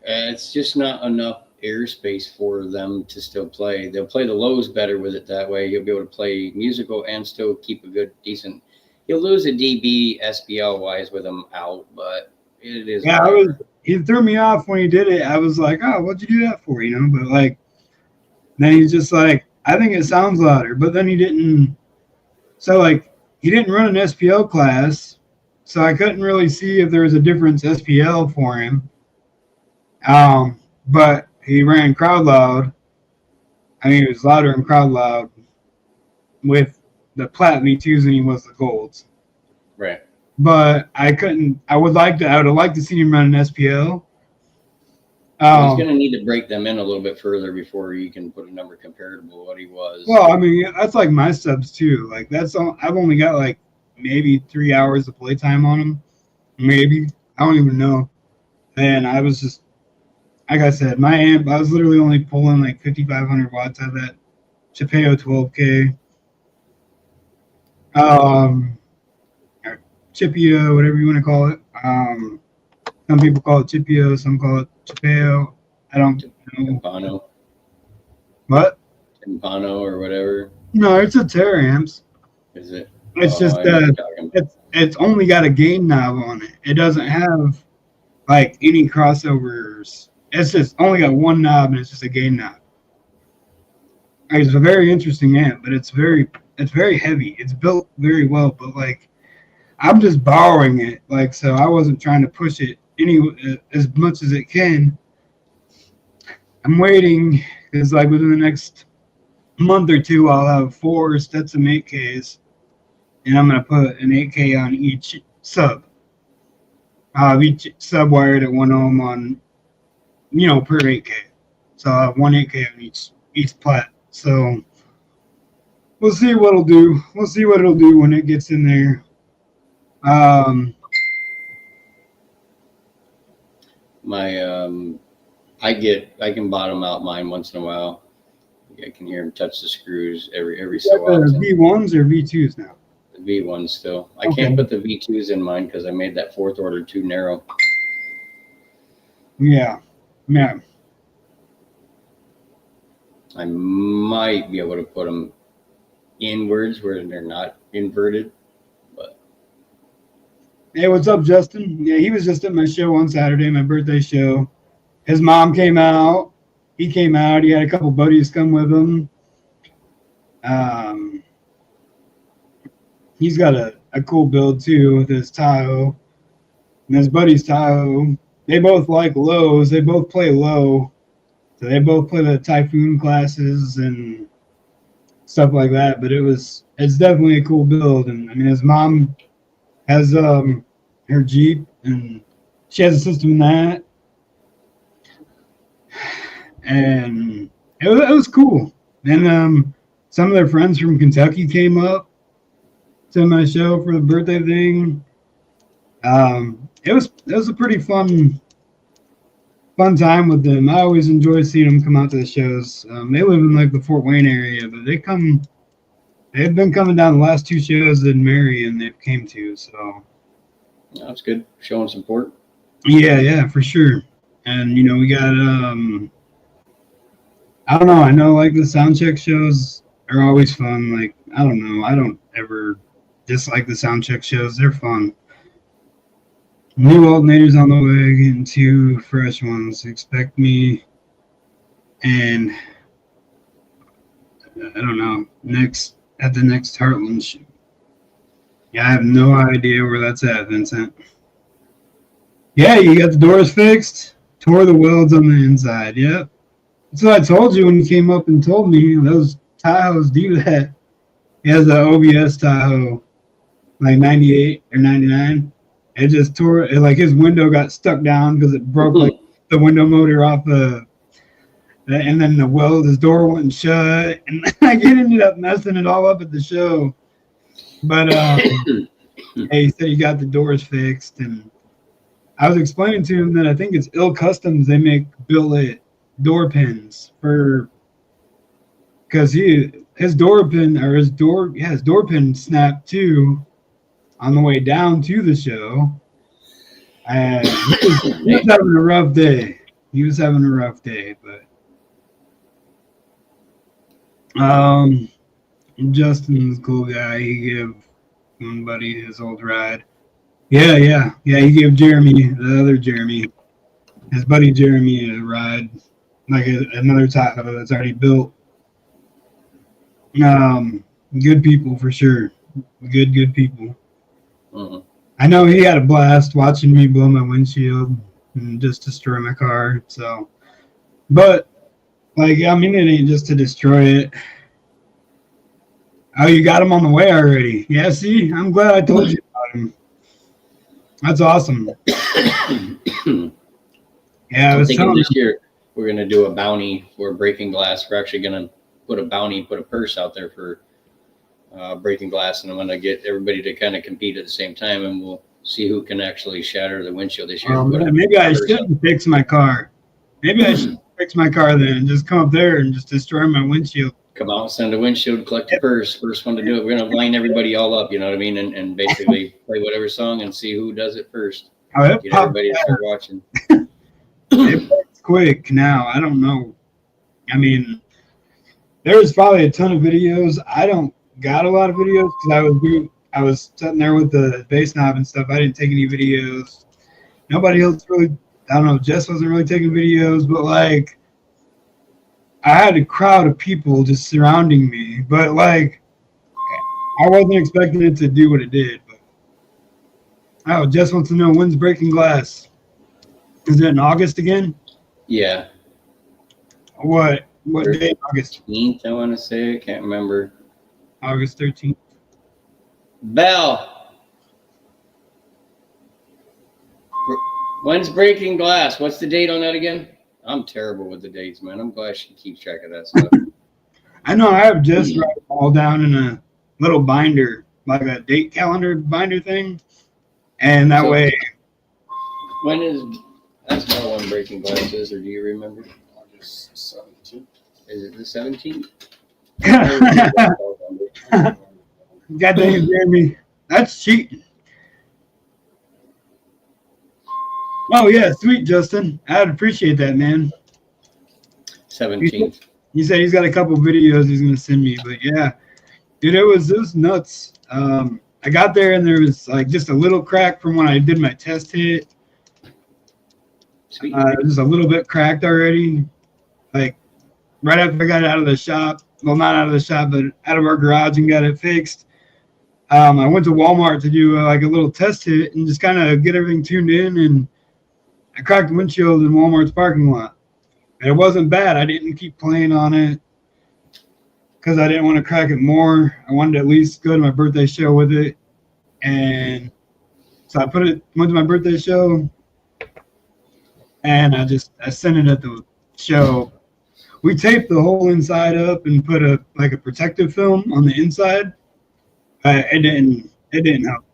It's just not enough airspace for them to still play. They'll play the lows better with it that way. You'll be able to play musical and still keep a good, decent. You'll lose a dB SPL wise with them out, but it is. Yeah, he threw me off when he did it. I was like, oh, what'd you do that for? But then he's just like, I think it sounds louder. But then he didn't. So he didn't run an SPL class, so I couldn't really see if there was a difference SPL for him. But he ran crowd loud. I mean, it was louder in crowd loud with the Platt V2s than he was the golds. Right. But I couldn't. I would have liked to see him run an SPL. He's going to need to break them in a little bit further before you can put a number comparable to what he was. Well, I mean, that's like my subs too. That's all. I've only got maybe 3 hours of playtime on them. Maybe, I don't even know. And I was just, like I said, my amp. I was literally only pulling 5,500 watts out of that Chipeo 12K. Chipeo, whatever you want to call it. Some people call it Chipeo, some call it Chipeo. I don't know. Timpano. What? Timpano or whatever. No, it's a Teraamps. Is it? It's just it's only got a gain knob on it. It doesn't have any crossovers. It's just only got one knob and it's just a gain knob. It's a very interesting amp, but it's very heavy. It's built very well, but I'm just borrowing it, so I wasn't trying to push it as much as it can. I'm waiting because within the next month or two, I'll have 4 Stetson 8Ks, and I'm gonna put an 8K on each sub. Each sub wired at 1 ohm on, per 8K. So I'll have 1 8K on each plat. So we'll see what it'll do. We'll see what it'll do when it gets in there. My I can bottom out mine once in a while. I can hear him touch the screws every so often. V1s or V2s now? The V1 still. I Okay. can't put the V2s in mine because I made that fourth order too narrow. Yeah. Yeah. I might be able to put them inwards where they're not inverted. Hey, what's up, Justin? Yeah, he was just at my show on Saturday, my birthday show. His mom came out. He came out. He had a couple buddies come with him. He's got a cool build too with his Tahoe. And his buddy's Tahoe. They both like lows. They both play low. So they both play the Typhoon classes and stuff like that. But it's definitely a cool build. And I mean, his mom has her Jeep, and she has a system in that. And it was cool. And some of their friends from Kentucky came up to my show for the birthday thing. It was a pretty fun time with them. I always enjoy seeing them come out to the shows. They live in like the Fort Wayne area, but they've been coming down the last two shows in Marion they've came to, so That's good. Showing support. yeah, for sure. And we got I don't know, I know like the sound check shows are always fun. Like, I don't know, I don't ever dislike the sound check shows. They're fun. New alternators on the way and 2 fresh ones. Expect me, and I don't know, at the next Heartland show. Yeah, I have no idea where that's at, Vincent. Yeah, you got the doors fixed, tore the welds on the inside. Yep. That's what I told you when you came up and told me those Tahoes do that. He has the OBS Tahoe, like 98 or 99. It just tore it, like his window got stuck down because it broke like the window motor off and then his door wouldn't shut, and like it ended up messing it all up at the show. But hey, he said he got the doors fixed, and I was explaining to him that I think it's Ill Customs. They make billet door pins because his door pin snapped too on the way down to the show, and he was having a rough day. But Justin's a cool guy. He gave one buddy his old ride. Yeah. He gave the other Jeremy, his buddy Jeremy, a ride, like another Tahoe that's already built. Good people for sure. Good people. Mm-hmm. I know he had a blast watching me blow my windshield and just destroy my car. So, but like, I mean, it ain't just to destroy it. Oh, you got him on the way already. Yeah, see, I'm glad I told you about him. That's awesome. Yeah, I was thinking this year we're going to do a bounty for breaking glass. We're actually going to put a purse out there for breaking glass, and I'm going to get everybody to kind of compete at the same time, and we'll see who can actually shatter the windshield this year. Maybe I shouldn't fix my car. Maybe I should fix my car then and just come up there and just destroy my windshield. Come out, send a windshield, collect a purse. First one to do it. We're going to line everybody all up, you know what I mean? And basically play whatever song and see who does it first. Get everybody to start watching. It's quick now. I don't know. I mean, there's probably a ton of videos. I don't got a lot of videos because I was sitting there with the bass knob and stuff. I didn't take any videos. Nobody else really, I don't know, Jess wasn't really taking videos, but like I had a crowd of people just surrounding me, but like I wasn't expecting it to do what it did. But Jess wants to know when's breaking glass. Is it in August again? Yeah. What day in August? 13th, I want to say. I can't remember. August 13th. Bell. When's breaking glass? What's the date on that again? I'm terrible with the dates, man. I'm glad she keeps track of that stuff. I know. I have just write it all down in a little binder, like a date calendar binder thing, and that way. When is Ask Mel when Breaking Glass is, or do you remember? August 17th. Is it the 17th? God dang it, Jeremy. That's cheating. Oh, yeah. Sweet, Justin. I'd appreciate that, man. 17th. He said he's got a couple videos he's going to send me. But, yeah. Dude, it was nuts. I got there, and there was, like, just a little crack from when I did my test hit. Sweet. It was a little bit cracked already. Like, right after I got it out of the shop. Well, not out of the shop, but out of our garage and got it fixed. I went to Walmart to do like a little test hit and just kind of get everything tuned in, and I cracked the windshield in Walmart's parking lot. And it wasn't bad. I didn't keep playing on it because I didn't want to crack it more. I wanted to at least go to my birthday show with it. And so I went to my birthday show, and I sent it at the show. We taped the whole inside up and put a protective film on the inside. It didn't help.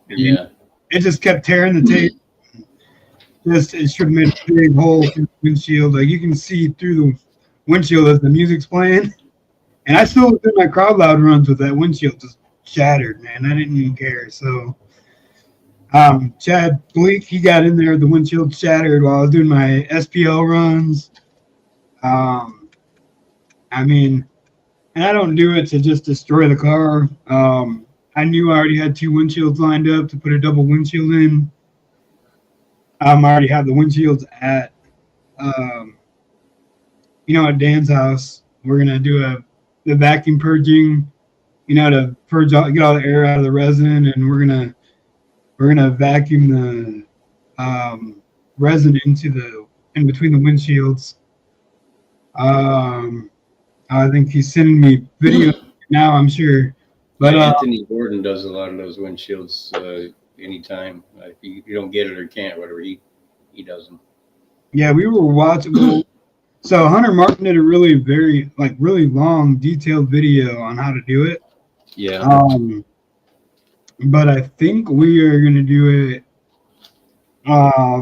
Yeah. It just kept tearing the tape. It should have made a big hole through the windshield. Like you can see through the windshield as the music's playing. And I still did my crowd loud runs with that windshield just shattered, man. I didn't even care. So Chad Bleak, he got in there, the windshield shattered while I was doing my SPL runs. I mean, and I don't do it to just destroy the car. I knew I already had 2 windshields lined up to put a double windshield in. I already have the windshields at, at Dan's house. We're gonna do the vacuum purging, to purge get all the air out of the resin, and we're gonna vacuum the resin in between the windshields. I think he's sending me video now, I'm sure. But Anthony Gordon does a lot of those windshields anytime. If you don't get it or can't, whatever, he does them. Yeah, we were watching. So Hunter Martin did a really long, detailed video on how to do it. Yeah. But I think we are going to do it. I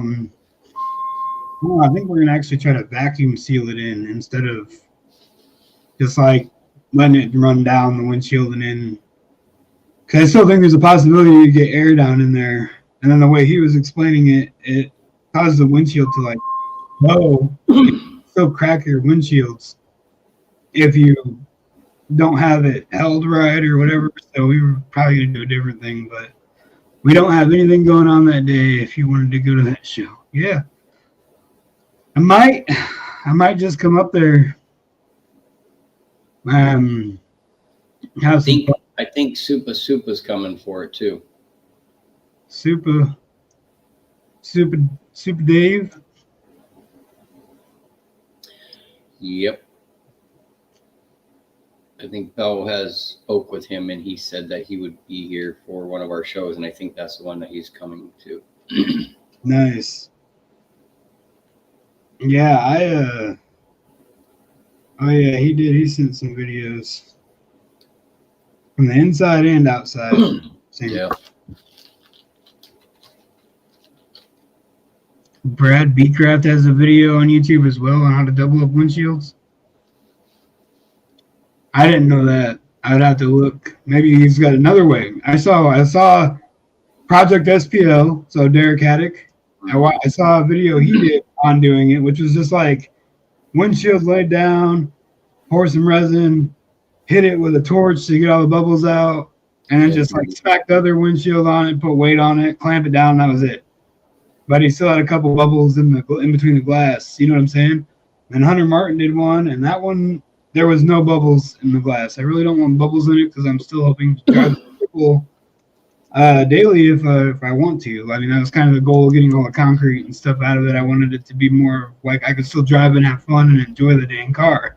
think we're going to actually try to vacuum seal it in instead of just like letting it run down the windshield and in. Because I still think there's a possibility you get air down in there. And then the way he was explaining it, it causes the windshield to like blow. Still crack your windshields if you don't have it held right or whatever. So we were probably going to do a different thing. But we don't have anything going on that day if you wanted to go to that show. Yeah. I might just come up there. I think Supa's coming for it too. Super Dave. Yep. I think Bell has spoke with him, and he said that he would be here for one of our shows, and I think that's the one that he's coming to. Nice. Yeah, oh yeah, he did. He sent some videos from the inside and outside. Same. Yeah. Brad Beecraft has a video on YouTube as well on how to double up windshields. I didn't know that. I would have to look. Maybe he's got another way. I saw Project SPL, so Derek Haddock. I saw a video he did on doing it, which was just like windshield laid down, pour some resin, hit it with a torch to get all the bubbles out, and then just like smack the other windshield on it, put weight on it, clamp it down, that was it. But he still had a couple bubbles in between the glass. You know what I'm saying? And Hunter Martin did one, and that one there was no bubbles in the glass. I really don't want bubbles in it because I'm still hoping to drive people daily if I want to. I mean, that was kind of the goal of getting all the concrete and stuff out of it. I wanted it to be more like I could still drive and have fun and enjoy the dang car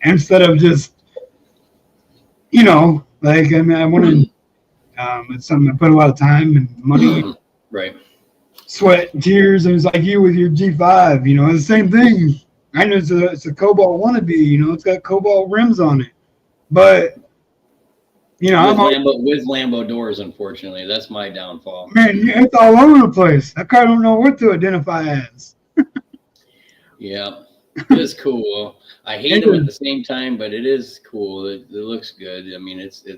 instead of just, like, I mean, I wanted it's something I put a lot of time and money, right, sweat and tears, and it's like you with your G5, it's the same thing. I know it's a Cobalt wannabe, it's got Cobalt rims on it, but You know, with Lambo doors, unfortunately, that's my downfall. man, it's all over the place. I kind of don't know what to identify as. Yeah, it is cool. I hate them at the same time, but it is cool. It looks good. I mean,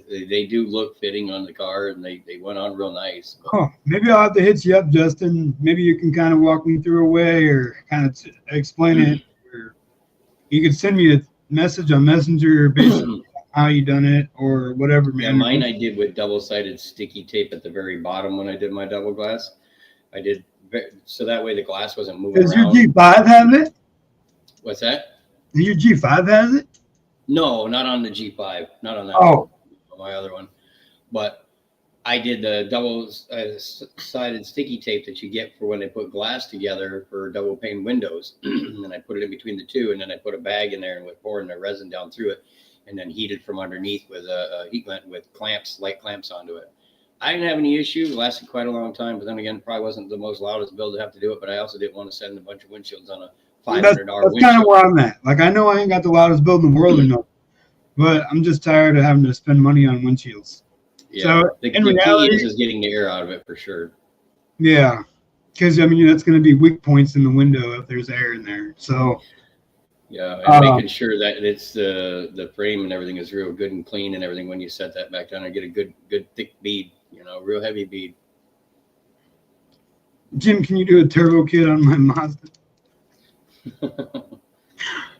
they do look fitting on the car, and they went on real nice. Oh, maybe I'll have to hit you up, Justin. Maybe you can kind of walk me through a way or kind of explain it. Or you could send me a message on Messenger based on how you done it or whatever, man. Yeah, mine I did with double-sided sticky tape at the very bottom when I did my double glass. I did so that way the glass wasn't moving Does around. your G5 have it? What's that? Your G5 has it? No, not on the G5. Not on that. Oh, my other one. But I did the double-sided sticky tape that you get for when they put glass together for double pane windows. And then I put it in between the two, and then I put a bag in there and would pour the resin down through it, and then heated from underneath with a heat vent with clamps, light clamps onto it. I didn't have any issue. It lasted quite a long time, but then again, probably wasn't the most loudest build to have to do it. But I also didn't want to send a bunch of windshields on a $500 that's windshield. kind of where I'm at. Like, I know I ain't got the loudest build in the world, enough, but I'm just tired of having to spend money on windshields. Yeah, So, the in key reality, is getting the air out of it for sure. yeah, because I mean that's going to be weak points in the window if there's air in there. So, Yeah, and making sure that it's the frame and everything is real good and clean and everything when you set that back down and get a good thick bead, real heavy bead. Jim, can you do a turbo kit on my Mazda?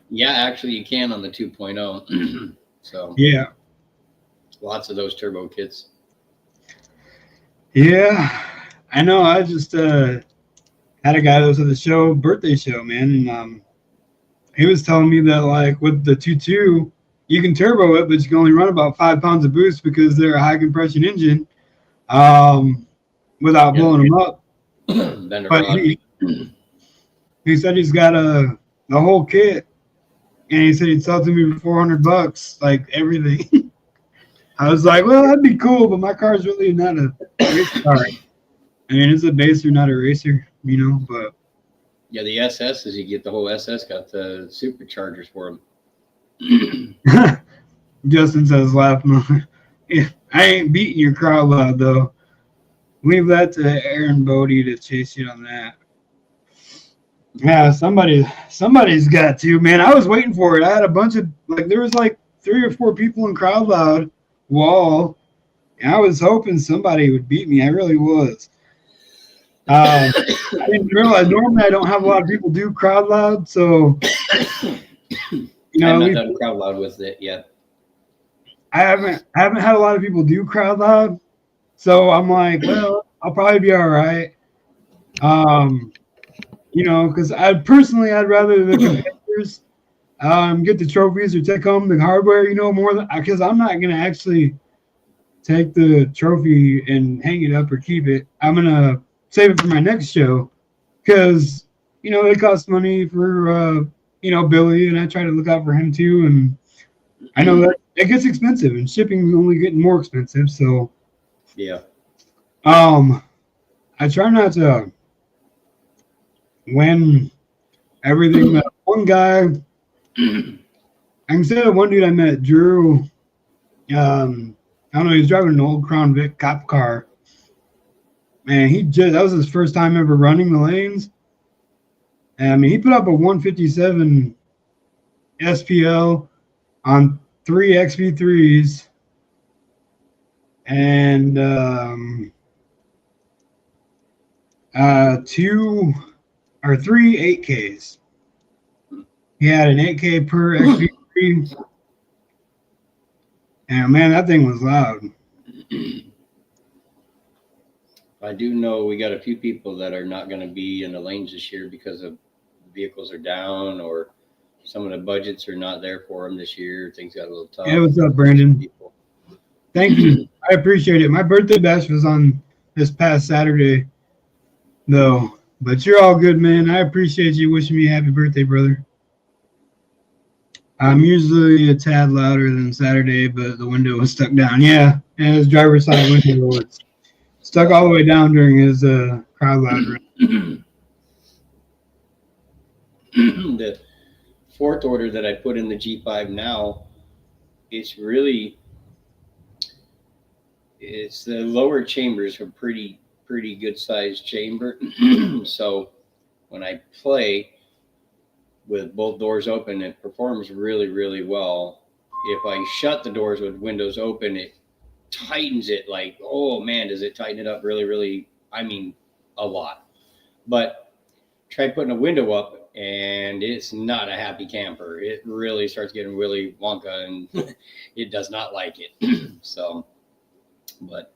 Yeah, actually you can on the 2.0. So Yeah. lots of those turbo kits. Yeah, I know. I just had a guy that was at the birthday show, man, and he was telling me that like with the 2.2, you can turbo it, but you can only run about 5 pounds of boost because they're a high compression engine, without blowing them up. But he said he's got the whole kit, and he said he'd sell it to me for $400, like everything. I was like, well, that'd be cool, but my car's really not a race car. I mean, it's a baser, not a racer, but. Yeah, the SS, as you get the whole SS, got the superchargers for them. Justin says, laughing. Yeah, I ain't beating your crowd loud, though. Leave that to Aaron Bodie to chase you on that. Yeah, somebody's got to, man. I was waiting for it. I had a bunch of, there was 3 or 4 people in crowd loud wall, and I was hoping somebody would beat me. I really was. I didn't realize normally I don't have a lot of people do crowd loud, so I've not done crowd loud with it yet. I haven't had a lot of people do crowd loud, so I'm like, well, I'll probably be all right. Because I'd rather the competitors get the trophies or take home the hardware, more than because I'm not gonna actually take the trophy and hang it up or keep it. I'm gonna save it for my next show because it costs money for Billy, and I try to look out for him too, and I know that it gets expensive and shipping's only getting more expensive, so yeah. I try not to win everything. That one guy, I can say that one dude I met, Drew, I don't know, he was driving an old Crown Vic cop car. Man, that was his first time ever running the lanes. And I mean, he put up a 157 SPL on 3 XV3s and 2 or 3 8Ks. He had an 8K per XV3. And man, that thing was loud. I do know we got a few people that are not going to be in the lanes this year because of vehicles are down or some of the budgets are not there for them this year. Things got a little tough. Yeah, what's up, Brandon? Thank you. I appreciate it. My birthday bash was on this past Saturday, though. But you're all good, man. I appreciate you wishing me a happy birthday, brother. I'm usually a tad louder than Saturday, but the window was stuck down. Yeah, and his driver's side window was stuck all the way down during his crowd loud run. The fourth order that I put in the G5 now, it's really it's the lower chambers are pretty good sized chamber. So when I play with both doors open, it performs really well. If I shut the doors with windows open, it tightens it like, oh man, does it tighten it up really, I mean, a lot. But try putting a window up and it's not a happy camper. It really starts getting really wonka and it does not like it. So, but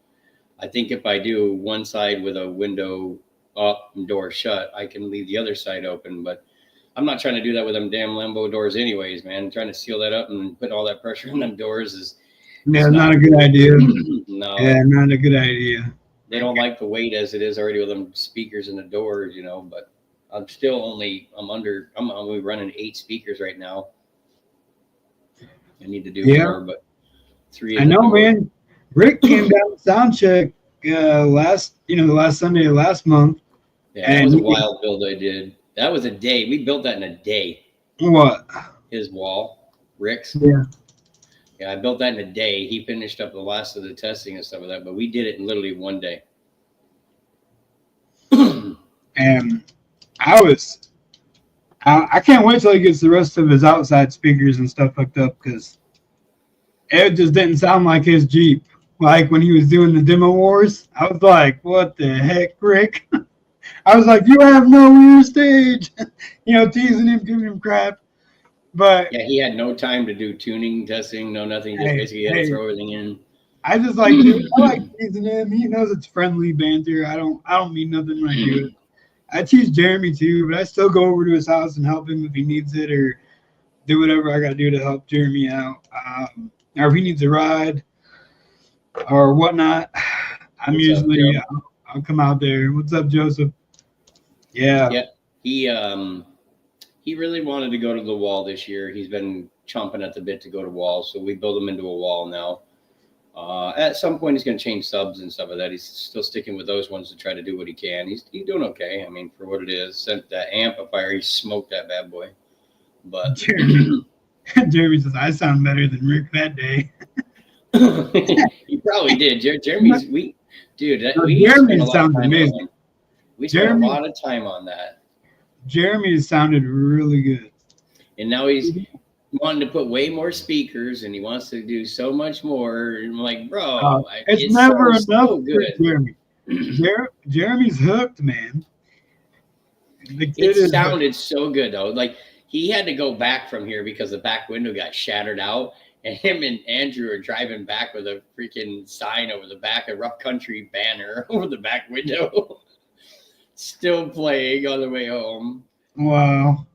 I think if I do one side with a window up and door shut, I can leave the other side open. But I'm not trying to do that with them damn Lambo doors anyways, man. Trying to seal that up and put all that pressure on them doors is not a good idea. No. Yeah, not a good idea. They don't like the weight as it is already with them speakers in the doors, but I'm only running 8 speakers right now. I need to do more, but 3. I know, man. Rick came down to sound check the last Sunday of last month. Yeah, that was a wild build I did. That was a day. We built that in a day. What? His wall, Rick's. Yeah. Yeah, I built that in a day. He finished up the last of the testing and stuff of that, but we did it in literally one day. And I can't wait till he gets the rest of his outside speakers and stuff hooked up, because it just didn't sound like his Jeep. Like when he was doing the demo wars, I was like, what the heck, Rick? I was like, you have no rear stage. Teasing him, giving him crap. But yeah, he had no time to do tuning, testing, no nothing. Just basically had to throw everything in. I just like I like teasing him. He knows it's friendly banter. I don't mean nothing when I do it. I tease Jeremy too, but I still go over to his house and help him if he needs it, or do whatever I got to do to help Jeremy out. Or if he needs a ride or whatnot, I'm usually I'll come out there. What's up, Joseph? Yeah. Yeah. He really wanted to go to the wall this year. He's been chomping at the bit to go to wall, so we build him into a wall now. At some point, he's going to change subs and stuff like that. He's still sticking with those ones to try to do what he can. He's doing okay. I mean, for what it is. Sent that amplifier, he smoked that bad boy. But Jeremy says, I sound better than Rick that day. He probably did. Jeremy's we Jeremy sounds amazing. We spent a lot of time on that. Jeremy sounded really good. And now he's wanting to put way more speakers, and he wants to do so much more. And I'm like, bro, it's never enough so good. Jeremy. Jeremy's hooked, man. It sounded so good, though. Like, he had to go back from here because the back window got shattered out. And him and Andrew are driving back with a freaking sign over the back, a Rough Country banner over the back window. Still playing on the way home. Wow.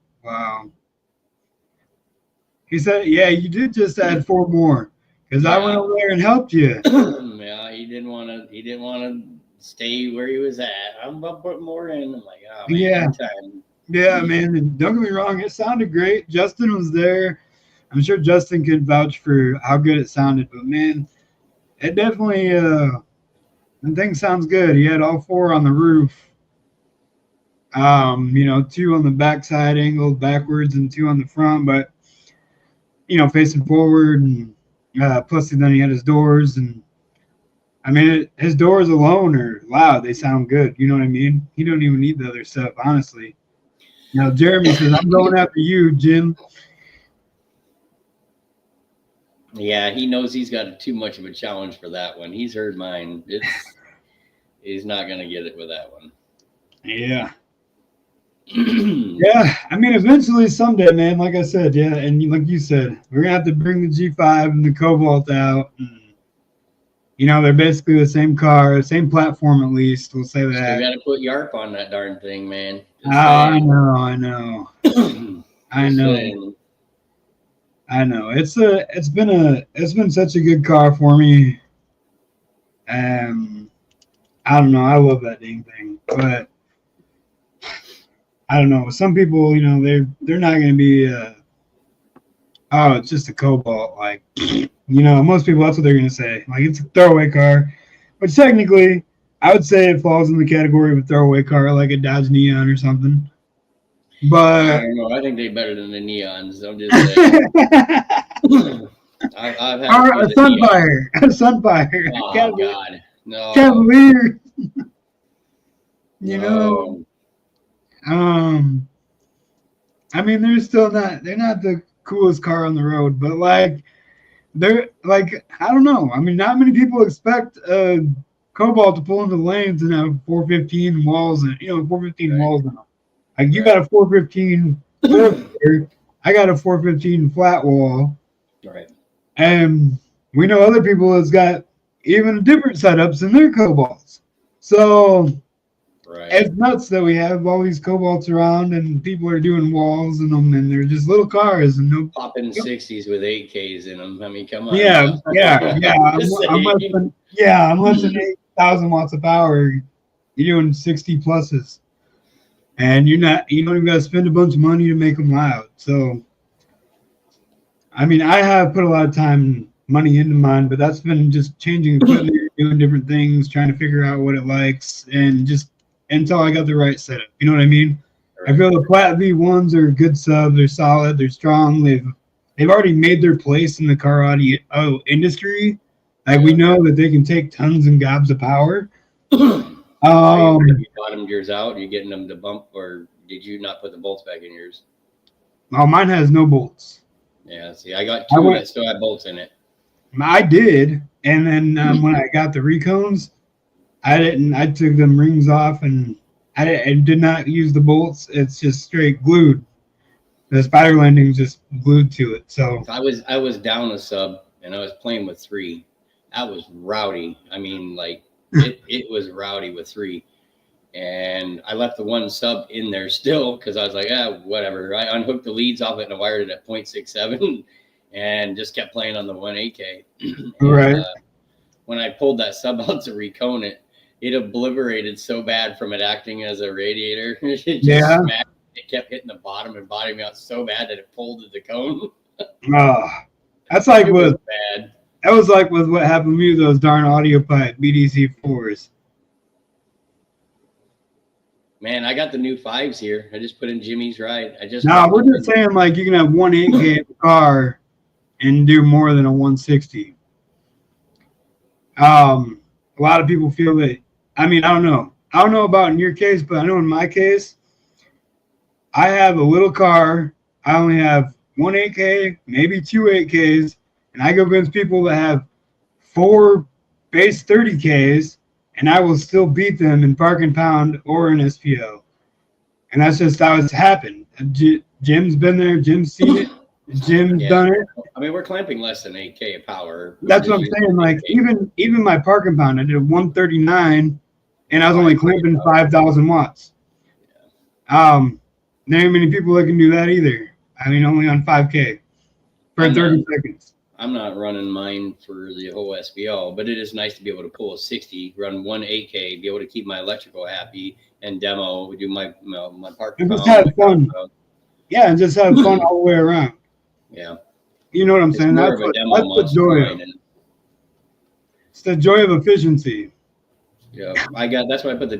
He said, yeah, you did just add 4 more, because I went over there and helped you. Yeah, he didn't want to stay where he was at. I'm about to put more in. I'm like, oh, man, yeah, man. And don't get me wrong, it sounded great. Justin was there. I'm sure Justin could vouch for how good it sounded. But, man, it definitely the thing sounds good. He had all 4 on the roof. 2 on the backside angled backwards and 2 on the front, but facing forward, and plus then he had his doors, and I mean his doors alone are loud. They sound good. You know what I mean? He don't even need the other stuff, honestly. Jeremy says, I'm going after you, Jim. Yeah, he knows he's got too much of a challenge for that one. He's heard mine. He's not gonna get it with that one. Yeah. Yeah, I mean, eventually someday, man, like I said, yeah, and like you said, we're gonna have to bring the G5 and the Cobalt out. And, they're basically the same car, same platform at least. We'll say that. Still got to put YARP on that darn thing, man. I know. It's been such a good car for me. I don't know. I love that dang thing, but. I don't know. Some people, they're not going to be, it's just a Cobalt. Like, most people, that's what they're going to say. Like, it's a throwaway car. Which technically, I would say it falls in the category of a throwaway car, like a Dodge Neon or something. But I don't know. I think they're better than the Neons. I'm just saying. I've had Or a a few that Sunfire. A Sunfire. oh Cavalier. God, no. Cavalier. You No. know, I mean, they're not the coolest car on the road, but like, they're like, I don't know. I mean, not many people expect a Cobalt to pull into the lanes and have 415 walls and, 415 Right. walls now. Like, you Right. got a 415 four-seater, I got a 415 flat wall, Right. and we know other people that's got even different setups in their Cobalts. So Right. it's nuts that we have all these Cobalts around and people are doing walls in them, and they're just little cars and no. Popping 60s with 8Ks in them. I mean, come on. Yeah, now. yeah. Just I'm less saying. than 8,000 watts of power. You're doing 60 pluses, and you don't even got to spend a bunch of money to make them loud. So, I mean, I have put a lot of time and money into mine, but that's been just changing equipment, doing different things, trying to figure out what it likes, and just until I got the right setup. You know what I mean? I feel the Plat V1s are good subs. They're solid. They're strong. They've already made their place in the car audio industry. Like, we know that they can take tons and gobs of power. You bottomed yours out? Are you getting them to bump, or did you not put the bolts back in yours? Oh, mine has no bolts. Yeah, see, I got two that still have bolts in it. I did, and then when I got the Recones, I didn't. I took them rings off, and I did not use the bolts. It's just straight glued. The spider landing's just glued to it. So I was down a sub, and I was playing with 3. That was rowdy. I mean, like it was rowdy with 3. And I left the one sub in there still because I was like, whatever. I unhooked the leads off it and I wired it at 0.67 and just kept playing on the 1AK. right. When I pulled that sub out to recone it, it obliterated so bad from it acting as a radiator. It just smacked. It kept hitting the bottom and bottoming out so bad that it folded the cone. That's like It with was bad. that was like with what happened to me with those darn audio pipe BDC4s. Man, I got the new 5s here. I just put in Jimmy's ride. We're just saying, like, you can have one 8K in the car and do more than a 160. A lot of people feel that. I mean, I don't know. I don't know about in your case, but I know in my case, I have a little car. I only have one 8K, maybe two 8Ks, and I go against people that have 4 base 30Ks, and I will still beat them in park and pound or in SPO. And that's just how it's happened. Jim's been there. Jim's seen it. Jim's done it. I mean, we're clamping less than 8K of power. That's what I'm saying. Like, even my park and pound, I did a 139, and I was only clamping 5,000 watts. There ain't many people that can do that either. I mean, only on 5K for 30 seconds. I'm not running mine for the whole SBL, but it is nice to be able to pull a 60, run one 8K, be able to keep my electrical happy, and demo, do my park. And just have fun. Yeah, and just have fun all the way around. Yeah. You know what I'm saying? That's what the joy of. It's the joy of efficiency. Yeah, that's why I put the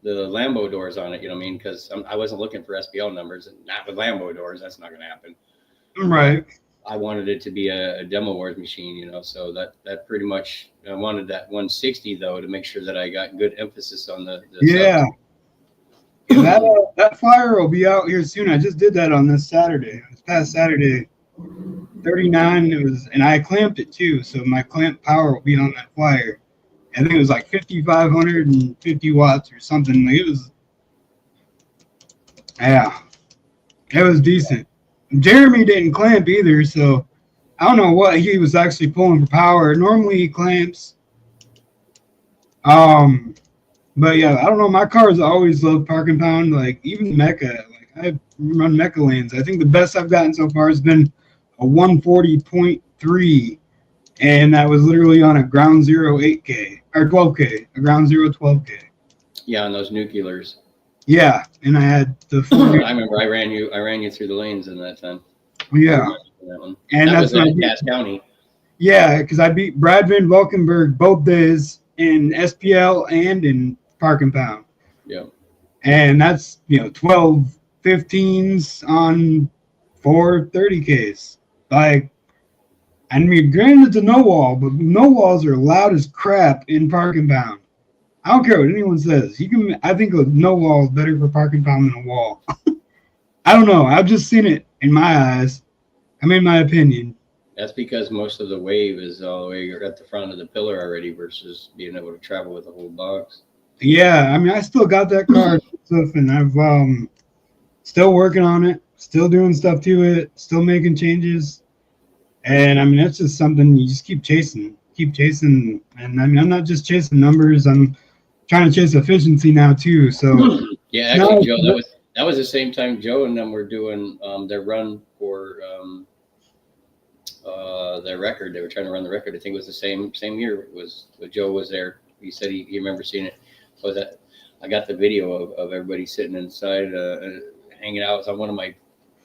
Lambo doors on it. You know what I mean? Because I wasn't looking for SBL numbers, and not with Lambo doors. That's not going to happen. Right. I wanted it to be a demo wars machine, you know. So that pretty much, I wanted that 160 though to make sure that I got good emphasis on the yeah. That flyer will be out here soon. I just did that on this Saturday. This past Saturday, 39. And I clamped it too, so my clamp power will be on that flyer. I think it was like 5,550 watts or something. Like, it was decent. Jeremy didn't clamp either, so I don't know what he was actually pulling for power. Normally he clamps. But yeah, I don't know. My cars always love park and pound. Like, even Mecca, like, I run Mecca lanes. I think the best I've gotten so far has been a 140.3, and that was literally on a ground zero 8K or 12K, a ground zero 12K. Yeah, on those nuclears. Yeah, and I had the. I remember I ran you through the lanes in that time. Yeah, and that was in Cass County. Yeah, because I beat Brad Van Valkenburg both days in SPL and in park and pound. Yeah. And that's, 12 15s on 4 30Ks. Like, I mean, granted, it's a no wall, but no walls are loud as crap in Park and Pound. I don't care what anyone says. You can. I think a no wall is better for Park and Pound than a wall. I don't know. I've just seen it in my eyes. I mean, my opinion. That's because most of the wave is all the way at the front of the pillar already versus being able to travel with the whole box. Yeah, I mean, I still got that car stuff, and I've still working on it, still doing stuff to it, still making changes, and I mean, that's just something you just keep chasing, and I mean, I'm not just chasing numbers. I'm trying to chase efficiency now too. So Yeah, actually, Joe, that was the same time Joe and them were doing their run for their record. They were trying to run the record. I think it was the same year. It was Joe was there. He said he remember seeing it. So that I got the video of everybody sitting inside hanging out. It was on one of my,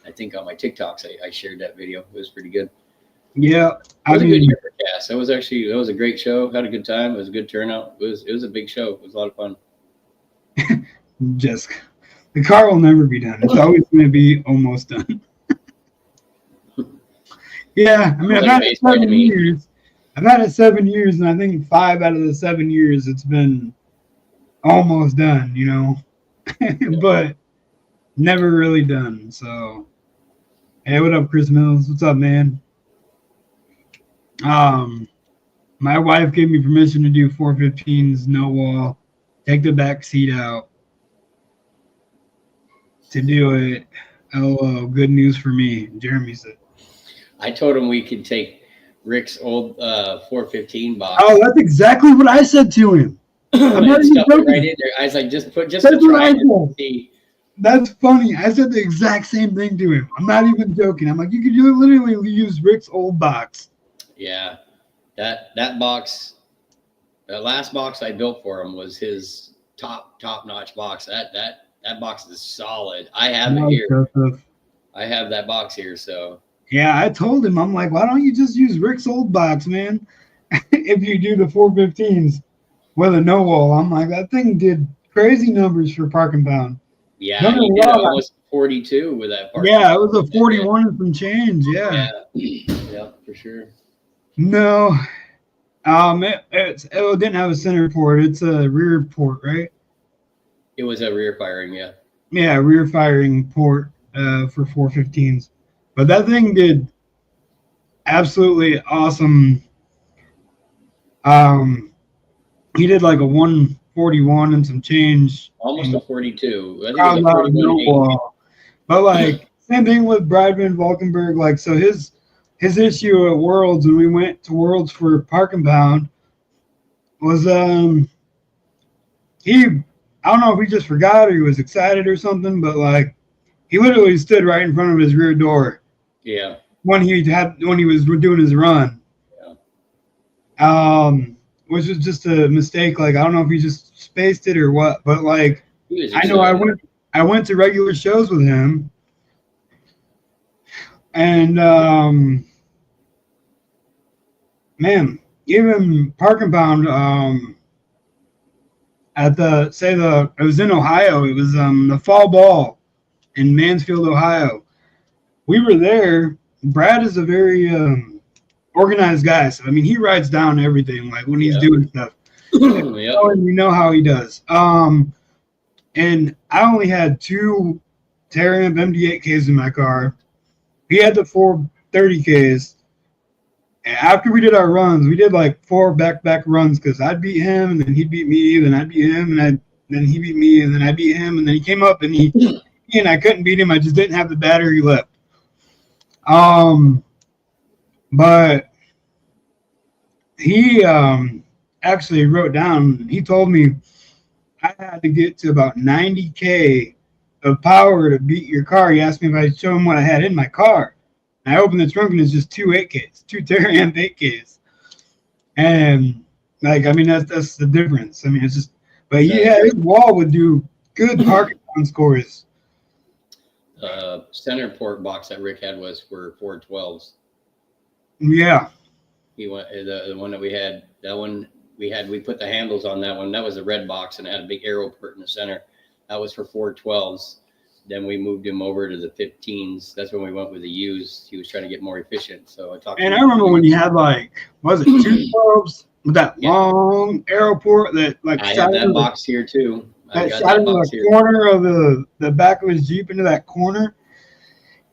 I think on my TikToks I shared that video. It was pretty good. yeah, It I was a good mean, year for Cass. It was a great show. Had a good time. It was a good turnout. It was a big show. It was a lot of fun. just the car will never be done. It's always going to be almost done. Yeah, I mean, I've had it 7 years. I've had it 7 years, and I think 5 out of the 7 years it's been almost done, you know, but never really done. So, hey, what up, Chris Mills? What's up, man? My wife gave me permission to do 415s, no wall, take the back seat out to do it. Oh, good news for me, Jeremy said. I told him we could take Rick's old 415 box. Oh, that's exactly what I said to him. I'm not and even stuff it joking. right in there. I was like, just That's to what try I it and said. see. That's funny. I said the exact same thing to him. I'm not even joking. I'm like, you could literally use Rick's old box. Yeah, that box, the last box I built for him was his top notch box. That box is solid. I have it here. I have that box here. So Yeah, I told him, I'm like, why don't you just use Rick's old box, man? If you do the 415s with a no wall, I'm like, that thing did crazy numbers for Park and Pound. yeah, he did almost 42 with that part. Yeah, it was a 41 and some change. Yeah. Yeah, for sure. No, it didn't have a center port. It's a rear port, right? It was a rear firing, yeah. Yeah, rear firing port for 415s. But that thing did absolutely awesome. He did like a 141 and some change. Almost a 42. I think Crowd it was a loud, no 41.8. wall. But like same thing with Bradman Valkenburg. Like so his issue at Worlds when we went to Worlds for Park and Pound was he, I don't know if he just forgot or he was excited or something, but like he literally stood right in front of his rear door. Yeah. When he was doing his run. Yeah. Which was just a mistake. Like I don't know if he just spaced it or what, but like I know I went to regular shows with him, and man, even Park and Pound it was in Ohio. It was the fall ball in Mansfield, Ohio. We were there. Brad is a very organized guy. So I mean, he writes down everything like when he's doing stuff. Yep. You know how he does. And I only had 2 Terramp MD8Ks in my car. He had the 430Ks. And after we did our runs, we did like 4 back-to-back runs because I'd beat him, and then he'd beat me, then I'd beat him, and then he beat me, and then I beat him, and then he came up and I couldn't beat him. I just didn't have the battery left. But he actually wrote down, he told me I had to get to about 90K of power to beat your car. He asked me if I'd show him what I had in my car. And I opened the trunk and it's just 2 8Ks, 2 Terramp 8Ks. And like, I mean, that's the difference. I mean, it's just, but yeah, his wall would do good parking scores. Center port box that Rick had was for 412s. Yeah. He went the one that we had. That one we put the handles on that one. That was a red box and it had a big arrow port in the center. That was for 412s. then we moved him over to the 15s. That's when we went with the U's. He was trying to get more efficient. So I talked. And I remember when you had was it 212s with that long arrow port that I have that box here too. That shot into the corner of the back of his Jeep into that corner.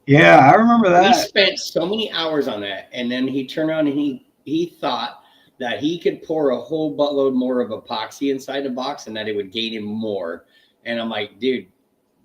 Yeah, I remember that. He spent so many hours on that, and then he turned around and he thought that he could pour a whole buttload more of epoxy inside the box and that it would gain him more. And I'm like, dude,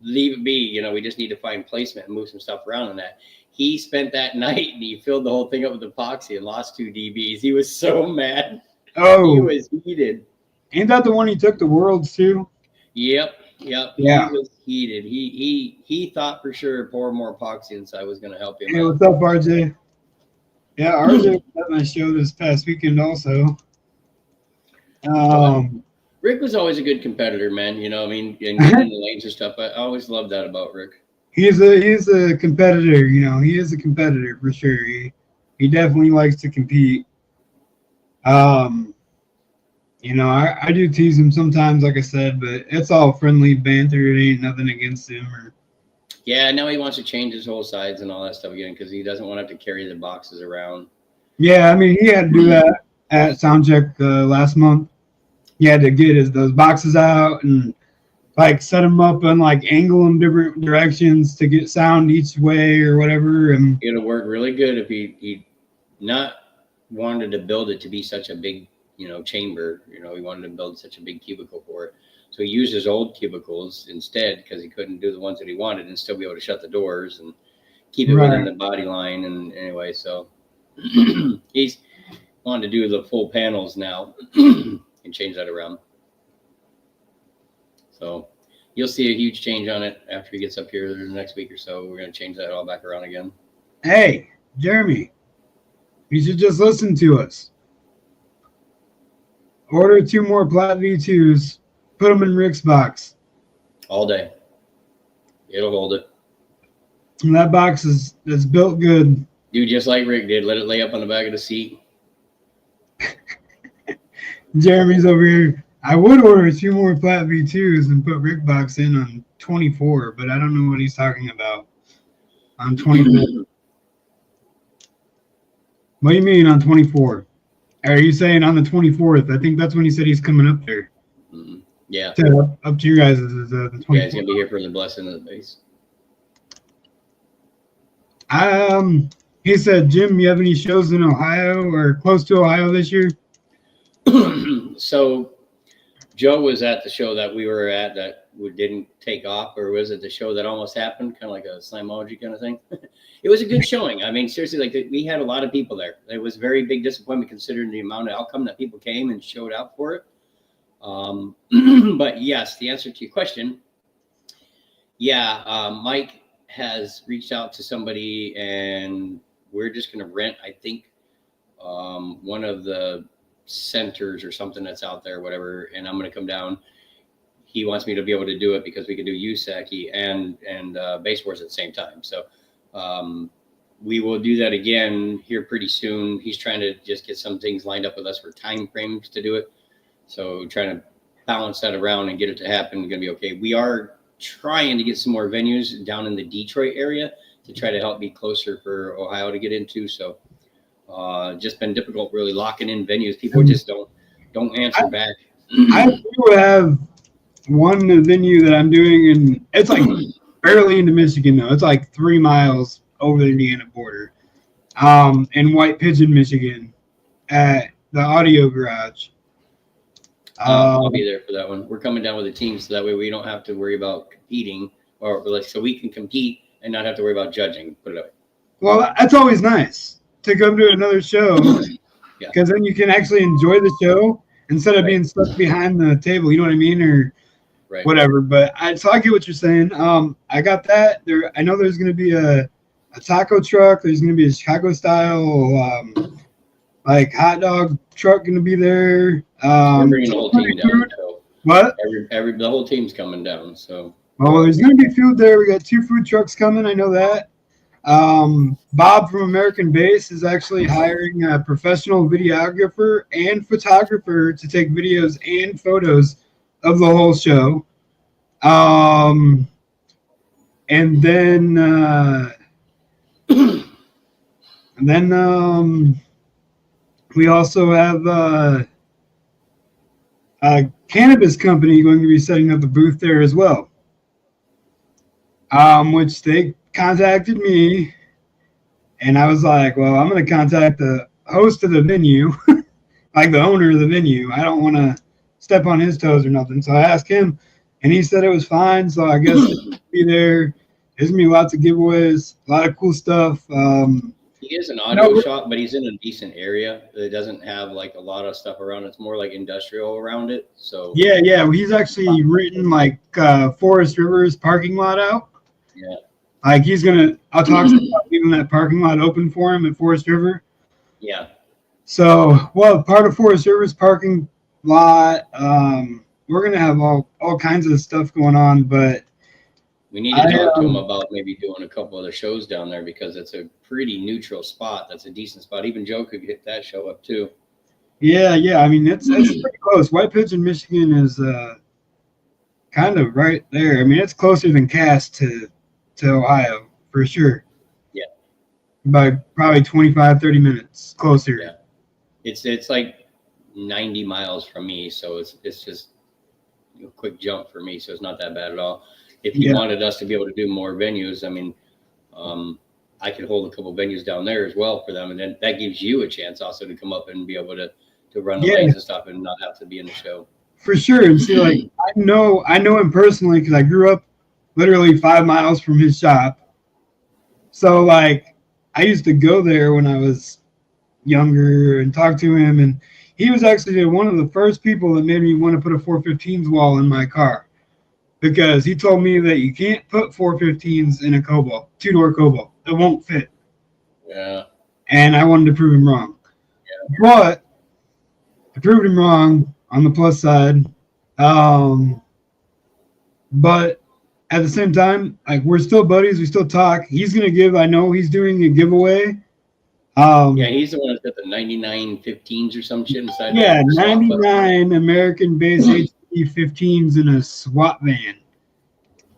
leave it be. We just need to find placement and move some stuff around on that. He spent that night and he filled the whole thing up with epoxy and lost 2 dBs. He was so mad. Oh, he was heated. Ain't that the one he took the Worlds to? Yep. Yeah. He was heated. He thought for sure pour more epoxy inside was going to help him. Hey, what's up, RJ? Yeah, RJ was at my show this past weekend also. Rick was always a good competitor, man. And getting in the lanes and stuff. I always loved that about Rick. He's a competitor. He is a competitor for sure. He definitely likes to compete. I do tease him sometimes, like I said, but it's all friendly banter. It ain't nothing against him. Yeah, now he wants to change his whole sides and all that stuff again because he doesn't want to have to carry the boxes around. Yeah, I mean, he had to do that at Soundcheck last month. He had to get those boxes out and set them up and angle them different directions to get sound each way or whatever. And it would work really good if he not wanted to build it to be such a big chamber. He wanted to build such a big cubicle for it. So he used his old cubicles instead because he couldn't do the ones that he wanted and still be able to shut the doors and keep it within the body line. And anyway, so he's wanted to do the full panels now and change that around. So you'll see a huge change on it after he gets up here the next week or so. We're going to change that all back around again. Hey, Jeremy, you should just listen to us. Order 2 more Plat V2s. Put them in Rick's box. All day. It'll hold it. And that box is built good. Do just like Rick did. Let it lay up on the back of the seat. Jeremy's over here. I would order 2 more Plat V2s and put Rick box in on 24, but I don't know what he's talking about. On 24. What do you mean on 24? Are you saying on the 24th? I think that's when he said he's coming up there. Mm-hmm. Yeah. Up to you guys is the 24th. Yeah, he's going to be here for the blessing of the base. He said, Jim, you have any shows in Ohio or close to Ohio this year? So Joe was at the show that we were at that didn't take off, or was it the show that almost happened? Kind of like a Slamology kind of thing. It was a good showing. I mean, seriously, we had a lot of people there. It was a very big disappointment considering the amount of outcome that people came and showed out for it. But yes, the answer to your question, Mike has reached out to somebody and we're just going to rent, I think, one of the centers or something that's out there, whatever, and I'm going to come down. He wants me to be able to do it because we can do USAC and Base Wars at the same time. So we will do that again here pretty soon. He's trying to just get some things lined up with us for time frames to do it. So trying to balance that around and get it to happen. Going to be okay. We are trying to get some more venues down in the Detroit area to try to help be closer for Ohio to get into. So just been difficult really locking in venues. People just don't answer back. I do have one venue that I'm doing, and it's barely into Michigan though. It's 3 miles over the Indiana border, in White Pigeon, Michigan, at the Audio Garage. I'll be there for that one. We're coming down with a team, so that way we don't have to worry about competing, so we can compete and not have to worry about judging. Put it that way. Well, that's always nice to come to another show, because then you can actually enjoy the show instead of being stuck behind the table. You know what I mean, or whatever. But so I get what you're saying. I got that. I know there's going to be a taco truck. There's going to be a Chicago style hot dog truck going to be there. We're bringing the whole team down. So what? The whole team's coming down. So there's going to be food there. We got 2 food trucks coming. I know that. Bob from American Base is actually hiring a professional videographer and photographer to take videos and photos of the whole show. and then we also have a cannabis company going to be setting up a booth there as well. Which they contacted me, and I was like, well, I'm going to contact the host of the venue, like the owner of the venue. I don't want to step on his toes or nothing. So I asked him, and he said it was fine. So I guess he'll be there. There's going to be lots of giveaways, a lot of cool stuff. He is an audio shop, but he's in a decent area. It doesn't have like a lot of stuff around. It's more like industrial around it. So yeah. He's actually written like Forest River's parking lot out. Yeah. Like I'll talk to him about leaving that parking lot open for him at Forest River. Yeah. So, well, part of Forest River's parking lot, we're going to have all kinds of stuff going on, but we need to talk to him about maybe doing a couple of the shows down there because it's a pretty neutral spot. That's a decent spot. Even Joe could get that show up too. Yeah. I mean, it's pretty close. White Pigeon, Michigan is kind of right there. I mean, it's closer than Cass to Ohio for sure. Yeah. By probably 25, 30 minutes closer. Yeah. It's like 90 miles from me. So it's just a quick jump for me. So it's not that bad at all. If you wanted us to be able to do more venues, I mean, I could hold a couple venues down there as well for them. And then that gives you a chance also to come up and be able to run the lanes and stuff and not have to be in the show. For sure. And see, like, I know him personally because I grew up literally 5 miles from his shop. So, like, I used to go there when I was younger and talk to him. And he was actually one of the first people that made me want to put a 415s wall in my car. Because he told me that you can't put 415s in a Cobalt, 2-door Cobalt. It won't fit. Yeah. And I wanted to prove him wrong. Yeah. But I proved him wrong on the plus side. But at the same time, like, we're still buddies. We still talk. He's going to give, I know he's doing a giveaway. Yeah, he's the one that's got the 99 15s or some shit inside. Yeah, 99 American-based HD 15s in a SWAT van.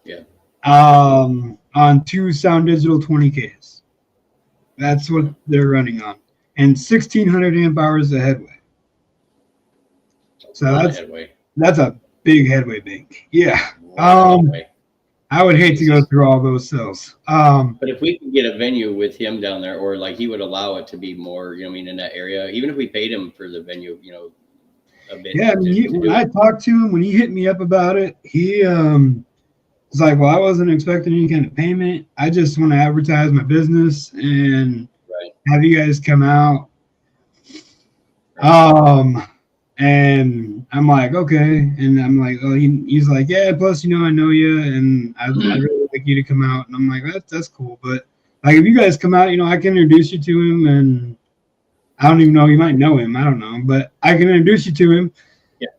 Yeah. On 2 Sound Digital 20Ks. That's what they're running on. And 1,600 amp hours of headway. So that's a big headway bank. Yeah. I would hate to go through all those cells. But if we can get a venue with him down there, or like he would allow it to be more, you know, I mean, in that area, even if we paid him for the venue, you know, a bit. Yeah, I mean, when I talked to him, when he hit me up about it, he was like, well, I wasn't expecting any kind of payment. I just want to advertise my business and have you guys come out. And I'm like, okay. And I'm like, oh, he's like, yeah, plus, you know, I know you and I'd really like you to come out. And I'm like, that's cool. But like, if you guys come out, you know, I can introduce you to him, and I don't even know, you might know him. I don't know, but I can introduce you to him. Yeah.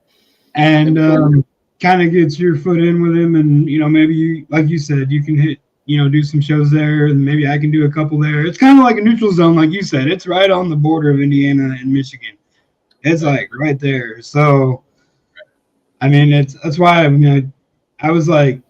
And kind of gets your foot in with him. And, you know, maybe you, like you said, you can hit, you know, do some shows there, and maybe I can do a couple there. It's kind of like a neutral zone. Like you said, it's right on the border of Indiana and Michigan. It's like right there. So, I mean, that's why I was like,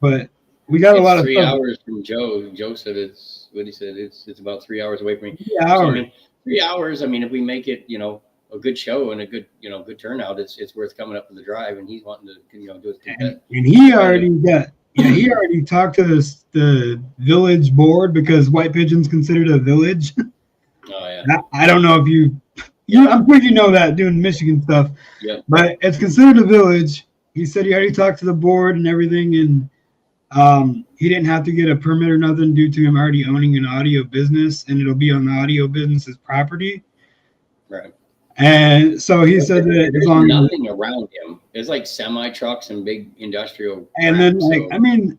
but we got a lot of 3 hours from Joe. Joe said it's what he said. It's about 3 hours away from me. 3 hours. So, I mean, 3 hours. I mean, if we make it, you know, a good show and a good, you know, good turnout, it's worth coming up for the drive. And he's wanting to, you know, do it. And he already got. Yeah, he already talked to the village board because White Pigeon's considered a village. Oh yeah. I don't know if you. I'm sure you know that doing Michigan stuff. Yeah. But it's considered a village. He said he already talked to the board and everything, and he didn't have to get a permit or nothing due to him already owning an audio business, and it'll be on the audio business's property. Right. And so he said that there's nothing around him. There's like semi trucks and big industrial. And then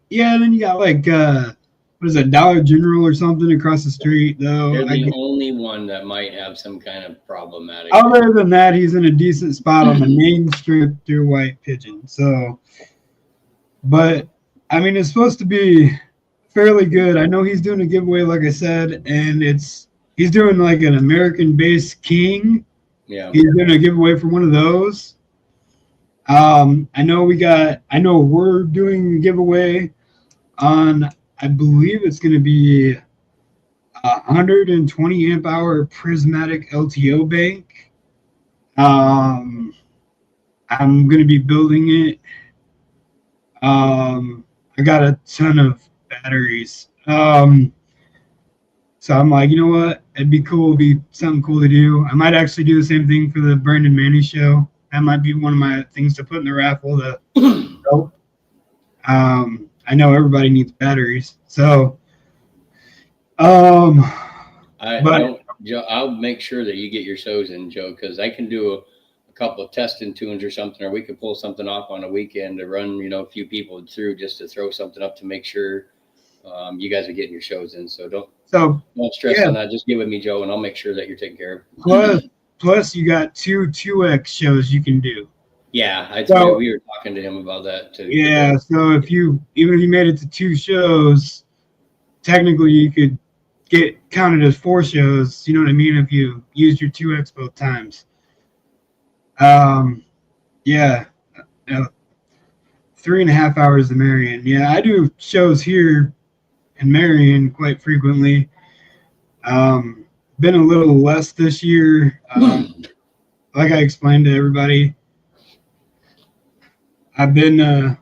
then you got like what is it, Dollar General or something across the street, though. They're the only one that might have some kind of problematic. Other than that, he's in a decent spot on the main strip through White Pigeon. So, but, I mean, it's supposed to be fairly good. I know he's doing a giveaway, like I said, and he's doing like an American-based King. Yeah. He's doing a giveaway for one of those. I know we're doing a giveaway on, I believe it's going to be a 120 amp hour prismatic LTO bank. I'm going to be building it. I got a ton of batteries. So I'm like, you know what? It'd be cool. It'd be something cool to do. I might actually do the same thing for the Brandon Manny show. That might be one of my things to put in the raffle. I know everybody needs batteries, so Joe, I'll make sure that you get your shows in, Joe, because I can do a couple of testing tunes or something, or we could pull something off on a weekend to run, a few people through just to throw something up to make sure you guys are getting your shows in. So don't stress on that. Just get with me, Joe, and I'll make sure that you're taken care of. Plus you got 2X shows you can do. Yeah, we were talking to him about that too. Yeah, so even if you made it to 2 shows, technically you could get counted as 4 shows. You know what I mean? If you used your 2X both times. 3.5 hours to Marion. Yeah, I do shows here in Marion quite frequently. Been a little less this year. Like I explained to everybody, I've been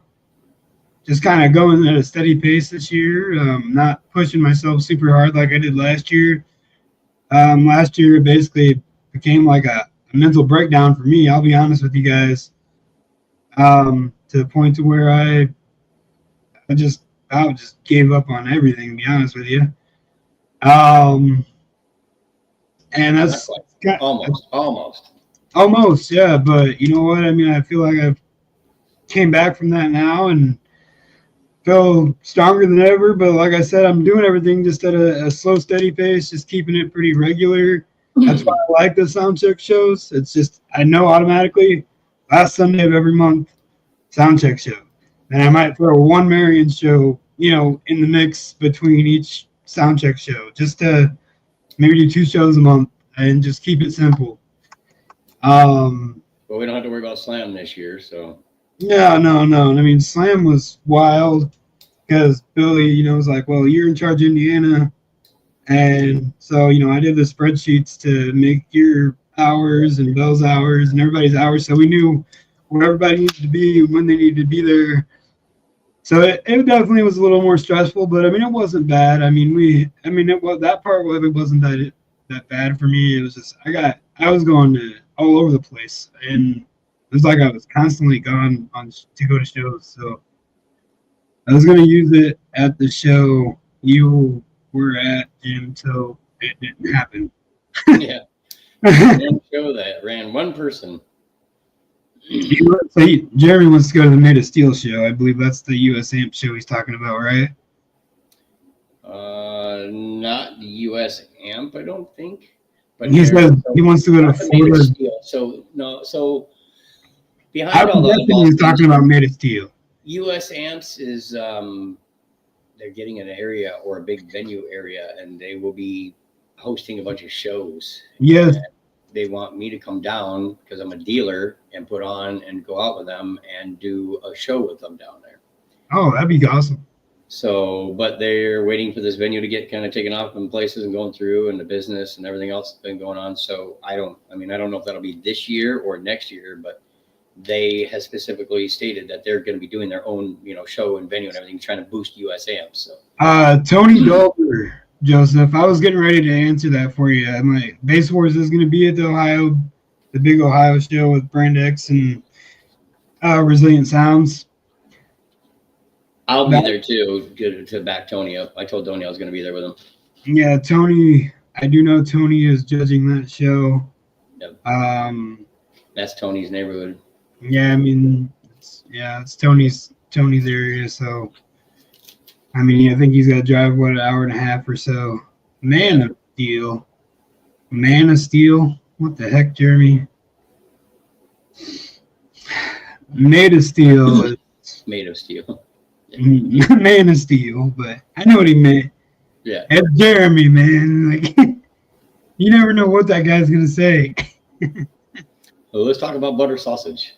just kind of going at a steady pace this year, not pushing myself super hard like I did last year. Last year it basically became like a mental breakdown for me, I'll be honest with you guys, to the point to where I just gave up on everything, to be honest with you. And that's almost, yeah. But you know what? I mean, I feel like I've came back from that now and feel stronger than ever. But like I said, I'm doing everything just at a slow, steady pace, just keeping it pretty regular. That's why I like the soundcheck shows. It's just, I know automatically last Sunday of every month, soundcheck show. And I might throw one Marion show, in the mix between each soundcheck show, just to maybe do 2 shows a month and just keep it simple. Well, we don't have to worry about Slam this year, so. Yeah, no. I mean, Slam was wild because Billy, was like, well, you're in charge of Indiana. And so, I did the spreadsheets to make your hours and Bell's hours and everybody's hours. So we knew where everybody needed to be and when they needed to be there. So it definitely was a little more stressful, but I mean, it wasn't bad. I mean, that part of it wasn't that bad for me. It was just, I was going all over the place, and it was like I was constantly gone to go to shows. So I was going to use it at the show you were at, Jim, so it didn't happen. Yeah. One show that ran one person. Jeremy wants to go to the Made of Steel show. I believe that's the US Amp show he's talking about, right? Not the US Amp, I don't think. But he says he wants to go to Florida. So behind all that, he's talking about Made of Steel. US Amps is they're getting an area or a big venue area, and they will be hosting a bunch of shows. Yes. And they want me to come down because I'm a dealer and put on and go out with them and do a show with them down there. Oh, that'd be awesome. So, but they're waiting for this venue to get kind of taken off in places and going through, and the business and everything else that's been going on. So I don't know if that'll be this year or next year, but they have specifically stated that they're going to be doing their own, show and venue and everything, trying to boost US Amps. So Tony Dolber, Joseph, I was getting ready to answer that for you. I'm like, Bass Wars is going to be at the big Ohio show with Brand X and Resilient Sounds. I'll be there too, to back Tony up. I told Tony I was going to be there with him. Yeah, Tony, I do know Tony is judging that show. Yep. That's Tony's neighborhood. Yeah, I mean, it's Tony's area, so I mean, I think he's got to drive, an hour and a half or so. Man of Steel. What the heck, Jeremy? Made of Steel. Made of Steel. Man of Steel, but I know what he meant. Yeah. That's Jeremy, man. Like, you never know what that guy's going to say. Well, let's talk about butter sausage.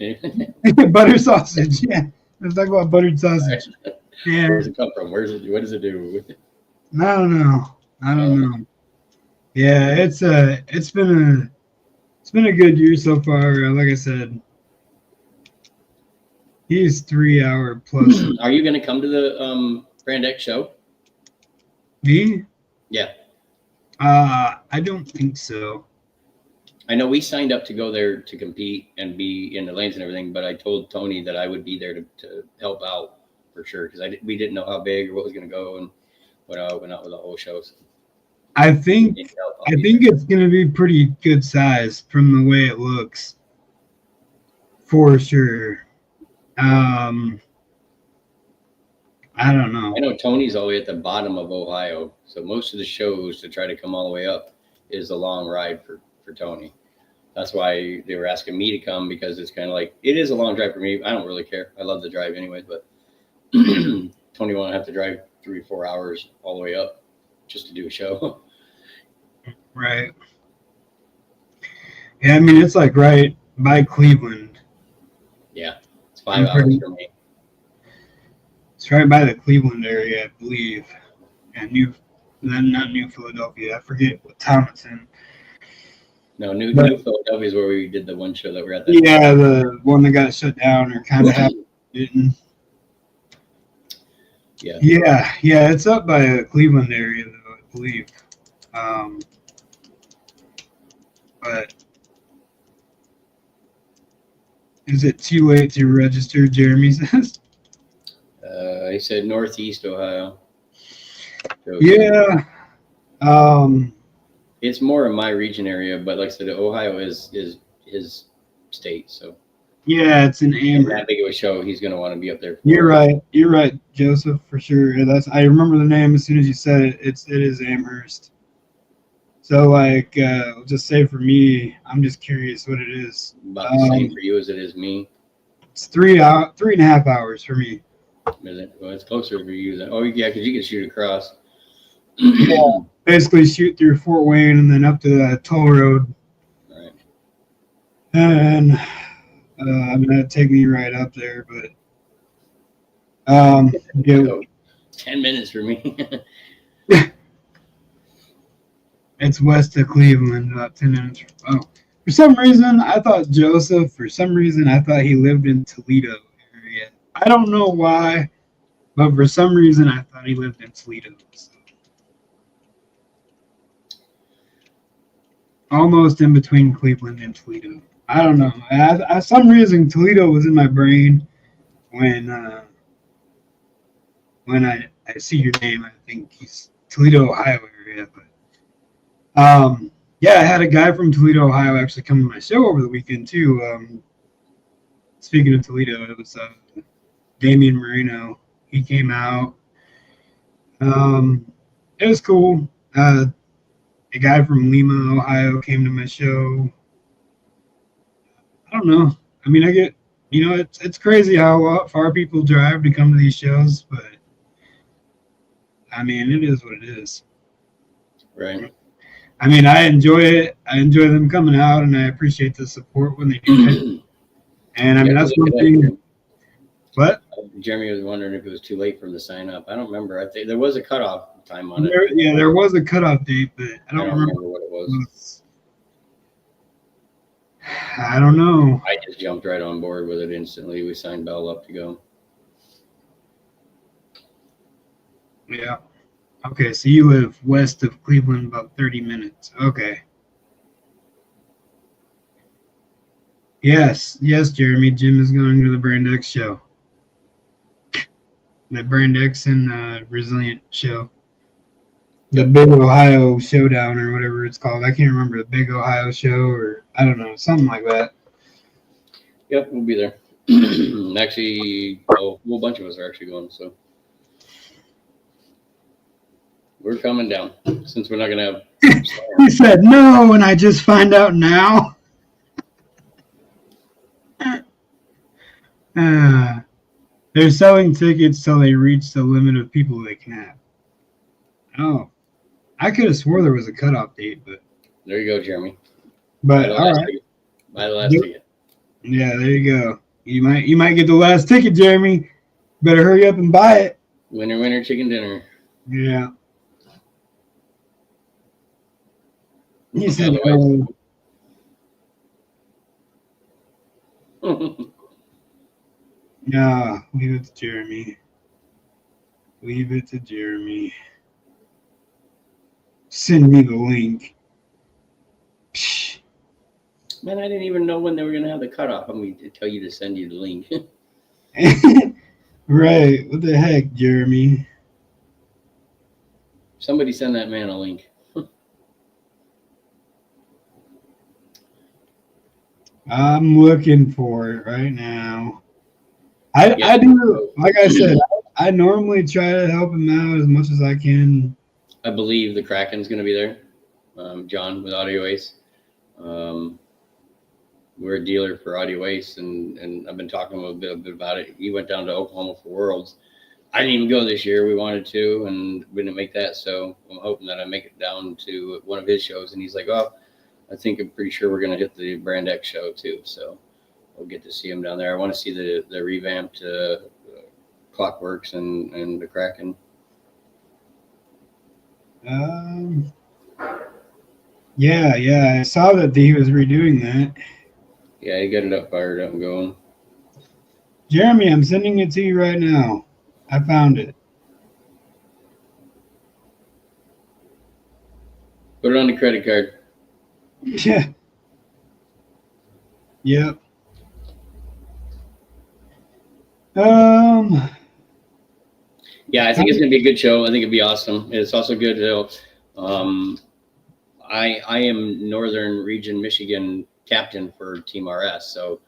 Butter sausage, yeah. Let's talk about buttered sausage. Right. Yeah, Where does it come from? What does it do? I don't know. I don't know. Yeah, it's been a good year so far. Like I said, he's 3 hour plus. Are you going to come to the Brand X show? Me? Yeah. I don't think so. I know we signed up to go there to compete and be in the lanes and everything, but I told Tony that I would be there to help out for sure because we didn't know how big or what was going to go and went out with the whole show. So I think it's going to be pretty good size from the way it looks, for sure. I don't know. I know Tony's all the way at the bottom of Ohio, so most of the shows to try to come all the way up is a long ride for Tony. That's why they were asking me to come because it's kind of like it is a long drive for me. I don't really care. I love the drive anyway, but Tony won't have to drive 3-4 hours all the way up just to do a show. Right. Yeah, I mean it's like right by Cleveland. Yeah, it's 5 hours for me. It's right by the Cleveland area, I believe, and not New Philadelphia. I forget what town it's in. No, New Philadelphia is where we did the one show that we're at. Yeah, the one that got shut down or kind of didn't. Yeah. Yeah, it's up by the Cleveland area, though, I believe. But is it too late to register? Jeremy says. He said Northeast Ohio. So Yeah. it's more in my region area, but like I said, Ohio is his state. So Yeah, it's in in Amherst. that big of a show, he's going to want to be up there. You're right, Joseph, for sure. I remember the name as soon as you said it. It is Amherst. So like, just say for me, I'm just curious what it is. About the same for you as it is me. It's 3.5 hours for me. Is it? Well, it's closer for you than. Oh yeah, because you can shoot across. Basically, shoot through Fort Wayne and then up to the toll road, Right. and I mean that'd take me right up there. But yeah, So, 10 minutes for me. it's west of Cleveland, about 10 minutes. Oh, for some reason, I thought Joseph. For some reason, I thought he lived in Toledo area. I don't know why, but for some reason, I thought he lived in Toledo. So. Almost in between Cleveland and Toledo. I don't know. I some reason Toledo was in my brain when I see your name. I think he's Toledo, Ohio area. But yeah, I had a guy from Toledo, Ohio actually come to my show over the weekend too. Speaking of Toledo, it was Damian Moreno. He came out. It was cool. A guy from Lima, Ohio came to my show. I don't know. I mean, it's crazy how far people drive to come to these shows, but I mean, it is what it is. Right. I mean, I enjoy it. I enjoy them coming out, and I appreciate the support when they do it. And I mean, that's one thing. What? Jeremy was wondering if it was too late for him to sign up. I don't remember. I think there was a cutoff time on it. There was a cutoff date, but I don't remember what it was. I don't know. I just jumped right on board with it instantly. We signed Bell up to go. Yeah. Okay, so you live west of Cleveland, about 30 minutes. Okay. Yes, Jeremy. Jim is going to the Brand X show. The Brand X and Resilient show. The Big Ohio Showdown or whatever it's called. I can't remember. The Big Ohio Show or I don't know, something like that. Yep, we'll be there. Actually, a whole bunch of us are actually going, so we're coming down since we're not going to have. He said no, and I just find out now. They're selling tickets till they reach the limit of people they can have. Oh, I could have swore there was a cutoff date, but There you go, Jeremy. all right. Buy the last ticket. Yeah, there you go. You might get the last ticket, Jeremy. Better hurry up and buy it. Winner, winner, chicken dinner. Yeah. He said, Otherwise- nah, leave it to Jeremy. Leave it to Jeremy. Send me the link. Psh. Man, I didn't even know when they were gonna have the cutoff. I'm going to tell you to send you the link. Right. What the heck, Jeremy? Somebody send that man a link. I'm looking for it right now. I Yeah. do, like I said, I normally try to help him out as much as I can. I believe the Kraken's going to be there. John with Audio Ace. We're a dealer for Audio Ace, and I've been talking a little bit about it. He went down to Oklahoma for Worlds. I didn't even go this year. We wanted to, and we didn't make that. So I'm hoping that I make it down to one of his shows. And he's like, "Oh, I'm pretty sure we're going to hit the Brand X show too." So we'll get to see him down there. I want to see the revamped Clockworks and the Kraken. Yeah, I saw that he was redoing that. Yeah, he got it up, fired up, and going. Jeremy, I'm sending it to you right now. I found it. Put it on the credit card. Yeah. Yep. Yeah, I think it's going to be a good show. I think it'd be awesome. It's also good. I am Northern Region Michigan captain for Team RS, so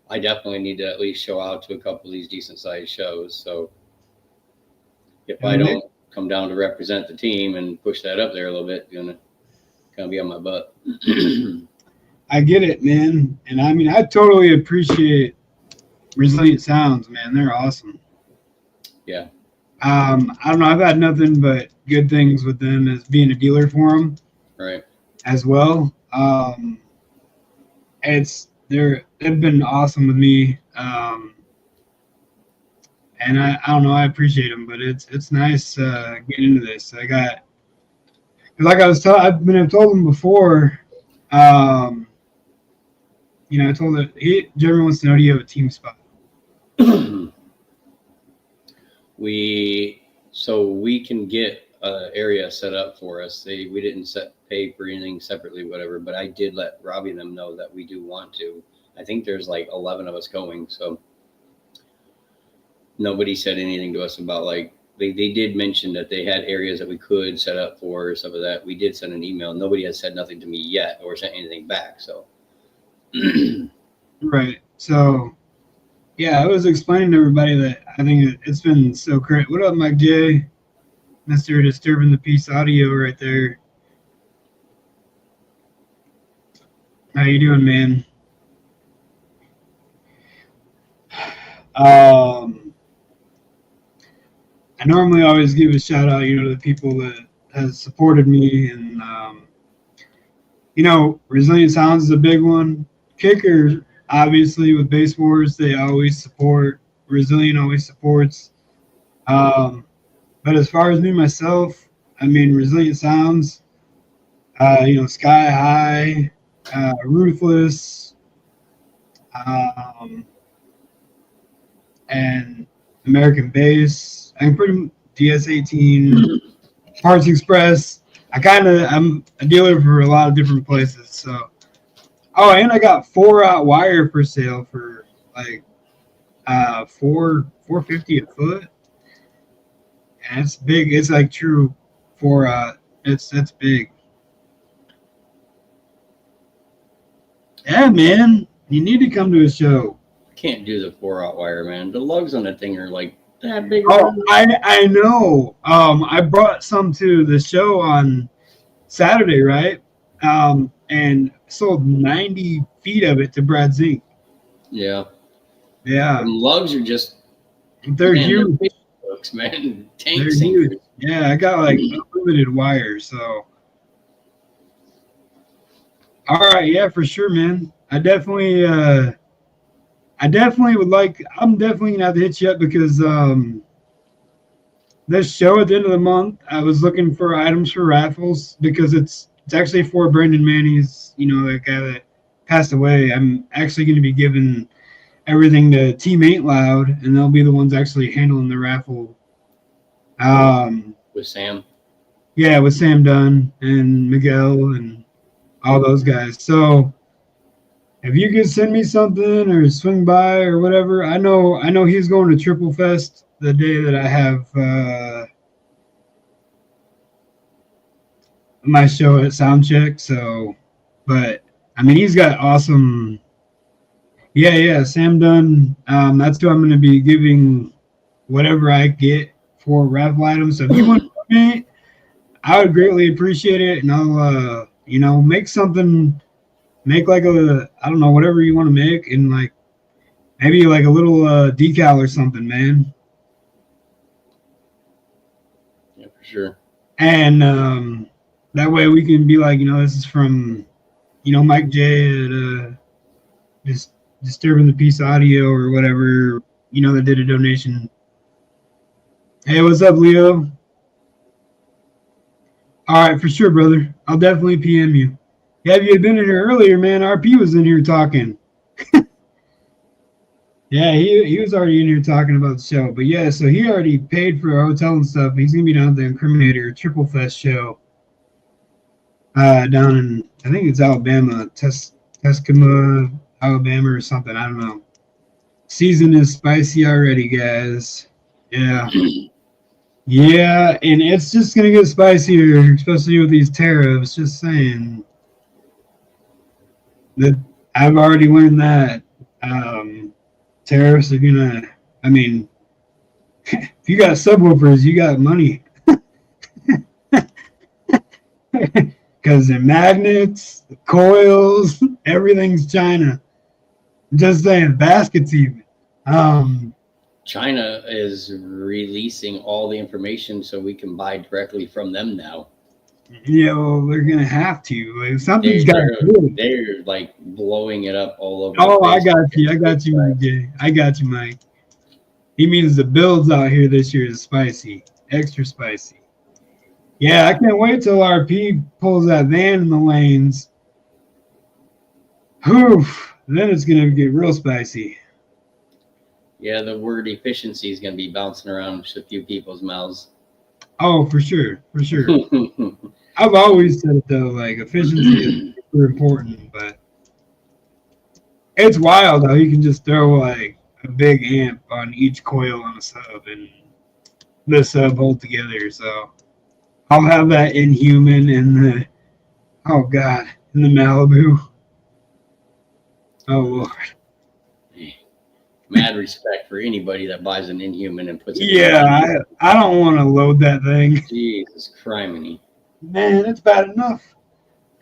I definitely need to at least show out to a couple of these decent sized shows. So if I don't come down to represent the team and push that up there a little bit, gonna kind of be on my butt. I get it, man. And I mean, I totally appreciate Resilient Sounds, man. They're awesome. Yeah. I don't know. I've had nothing but good things with them as being a dealer for them Right. as well. They've been awesome with me. And I don't know, I appreciate them, but it's nice getting into this. I've told them before. I told that Jeremy wants to know, do you have a team spot? We can get an area set up for us. We didn't pay for anything separately, whatever, but I did let Robbie and them know that we do want to. I think there's like 11 of us going, so nobody said anything to us about like they did mention that they had areas that we could set up for some of that. We did send an email. Nobody has said nothing to me yet or sent anything back. So Right. So yeah, I was explaining to everybody that I think it's been so great. What up, Mike J? Mr. Disturbing the Peace Audio right there. How you doing, man? I normally always give a shout out, to the people that has supported me, and Resilient Sounds is a big one. Kicker, obviously, with Base Wars, they always support. Resilient always supports. But as far as me myself, I mean, Resilient Sounds, Sky High, Ruthless, and American Base. I'm pretty DS18, Parts Express. I'm a dealer for a lot of different places. So, and I got 4-aught wire for sale for like $450 a foot. And it's big. It's like true 4-aught. That's big. Yeah, man, you need to come to a show. can't do the 4-aught wire, man. The lugs on that thing are like that big. Oh, I know. I brought some to the show on Saturday, right? And sold 90 feet of it to Brad Zink. Yeah. Yeah, And lugs are just they're huge. big hooks, man. Tank They're sinkers. huge. Yeah, I got like unlimited wire. So, all right, yeah, for sure, man. I definitely would like. I'm definitely gonna have to hit you up because this show at the end of the month, I was looking for items for raffles because it's actually for Brendan Manny's, the guy that passed away. I'm actually going to be giving everything to Team Ain't Loud, and they'll be the ones actually handling the raffle. With Sam. Yeah, with Sam Dunn and Miguel and all those guys. So if you could send me something or swing by or whatever, I know he's going to Triple Fest the day that I have my show at Soundcheck. So, but I mean, he's got awesome. Yeah, Sam Dunn. That's who I'm going to be giving whatever I get for raffle items. So if you want to donate, I would greatly appreciate it, and I'll make something. Make like a, I don't know, whatever you want to make, and like maybe like a little decal or something, man. Yeah, for sure. And that way we can be like, this is from, Mike J at just Disturbing the Peace Audio or whatever, that did a donation. Hey, what's up, Leo? All right, for sure, brother. I'll definitely PM you. Yeah, if you had been in here earlier, man, RP was in here talking. Yeah, he was already in here talking about the show. But yeah, so he already paid for our hotel and stuff. He's going to be down at the Incriminator Triple Fest show down in, I think it's Alabama, Tuscaloosa, Alabama or something. I don't know. Season is spicy already, guys. Yeah. Yeah, and it's just going to get spicier, especially with these tariffs. Just saying. That I've already learned that tariffs are gonna. I mean, if you got subwoofers, you got money. Because the magnets, the coils, everything's China. Just saying, baskets even. China is releasing all the information so we can buy directly from them now. Yeah, well, they're gonna have to. Like, something's got to do. They're like blowing it up all over. Oh, I got you, Mike. I got you, Mike. He means the builds out here this year is spicy, extra spicy. Yeah, I can't wait till RP pulls that van in the lanes. Oof, then it's gonna get real spicy. Yeah, the word efficiency is gonna be bouncing around a few people's mouths. Oh, for sure, for sure. I've always said it though, like efficiency is super important, but it's wild how you can just throw like a big amp on each coil on a sub and the sub hold together. So I'll have that Inhuman in the in the Malibu. Oh Lord. Mad respect for anybody that buys an Inhuman and puts it. Yeah, I don't want to load that thing. Jesus criminy. Man, it's bad enough.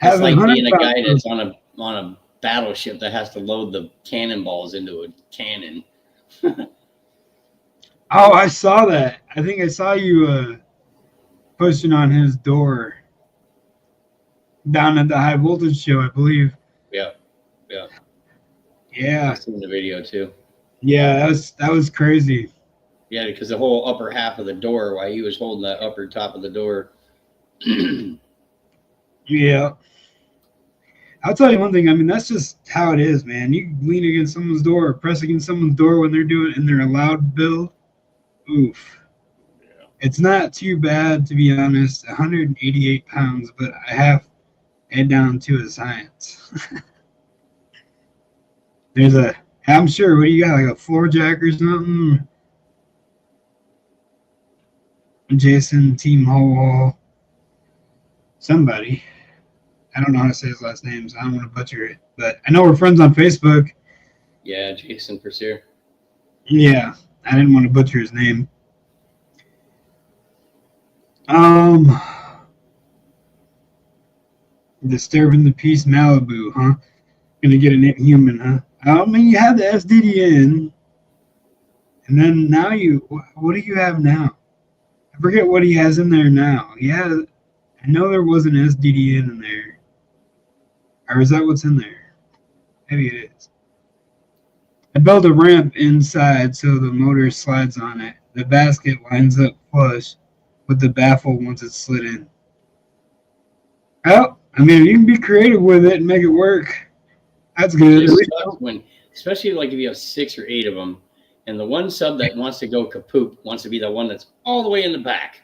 It's like being a guy that's on a battleship that has to load the cannonballs into a cannon. Oh, I saw that. I think I saw you pushing on his door down at the high voltage show, I believe. Yeah. Yeah. I've seen the video too. Yeah, that was crazy. Yeah, because the whole upper half of the door, while he was holding that upper top of the door. Yeah. I'll tell you one thing. I mean, that's just how it is, man. You lean against someone's door or press against someone's door when they're doing it in their loud build. Oof. Yeah. It's not too bad, to be honest. 188 pounds, but I have it down to a science. I'm sure, what do you got, like a floor jack or something? Jason Team Hall. Somebody. I don't know how to say his last name, so I don't want to butcher it. But I know we're friends on Facebook. Yeah, Jason for sure. Yeah, I didn't want to butcher his name. Disturbing the Peace Malibu, huh? Gonna get an Inhuman, huh? I mean, you had the SDDN, and then now what do you have now? I forget what he has in there now. Yeah, I know there was an SDDN in there. Or is that what's in there? Maybe it is. I built a ramp inside so the motor slides on it. the basket lines up flush with the baffle once it's slid in. Well, I mean, you can be creative with it and make it work. That's good. It At least sucks when, especially like if you have 6 or 8 of them, and the one sub that wants to go kapoop wants to be the one that's all the way in the back.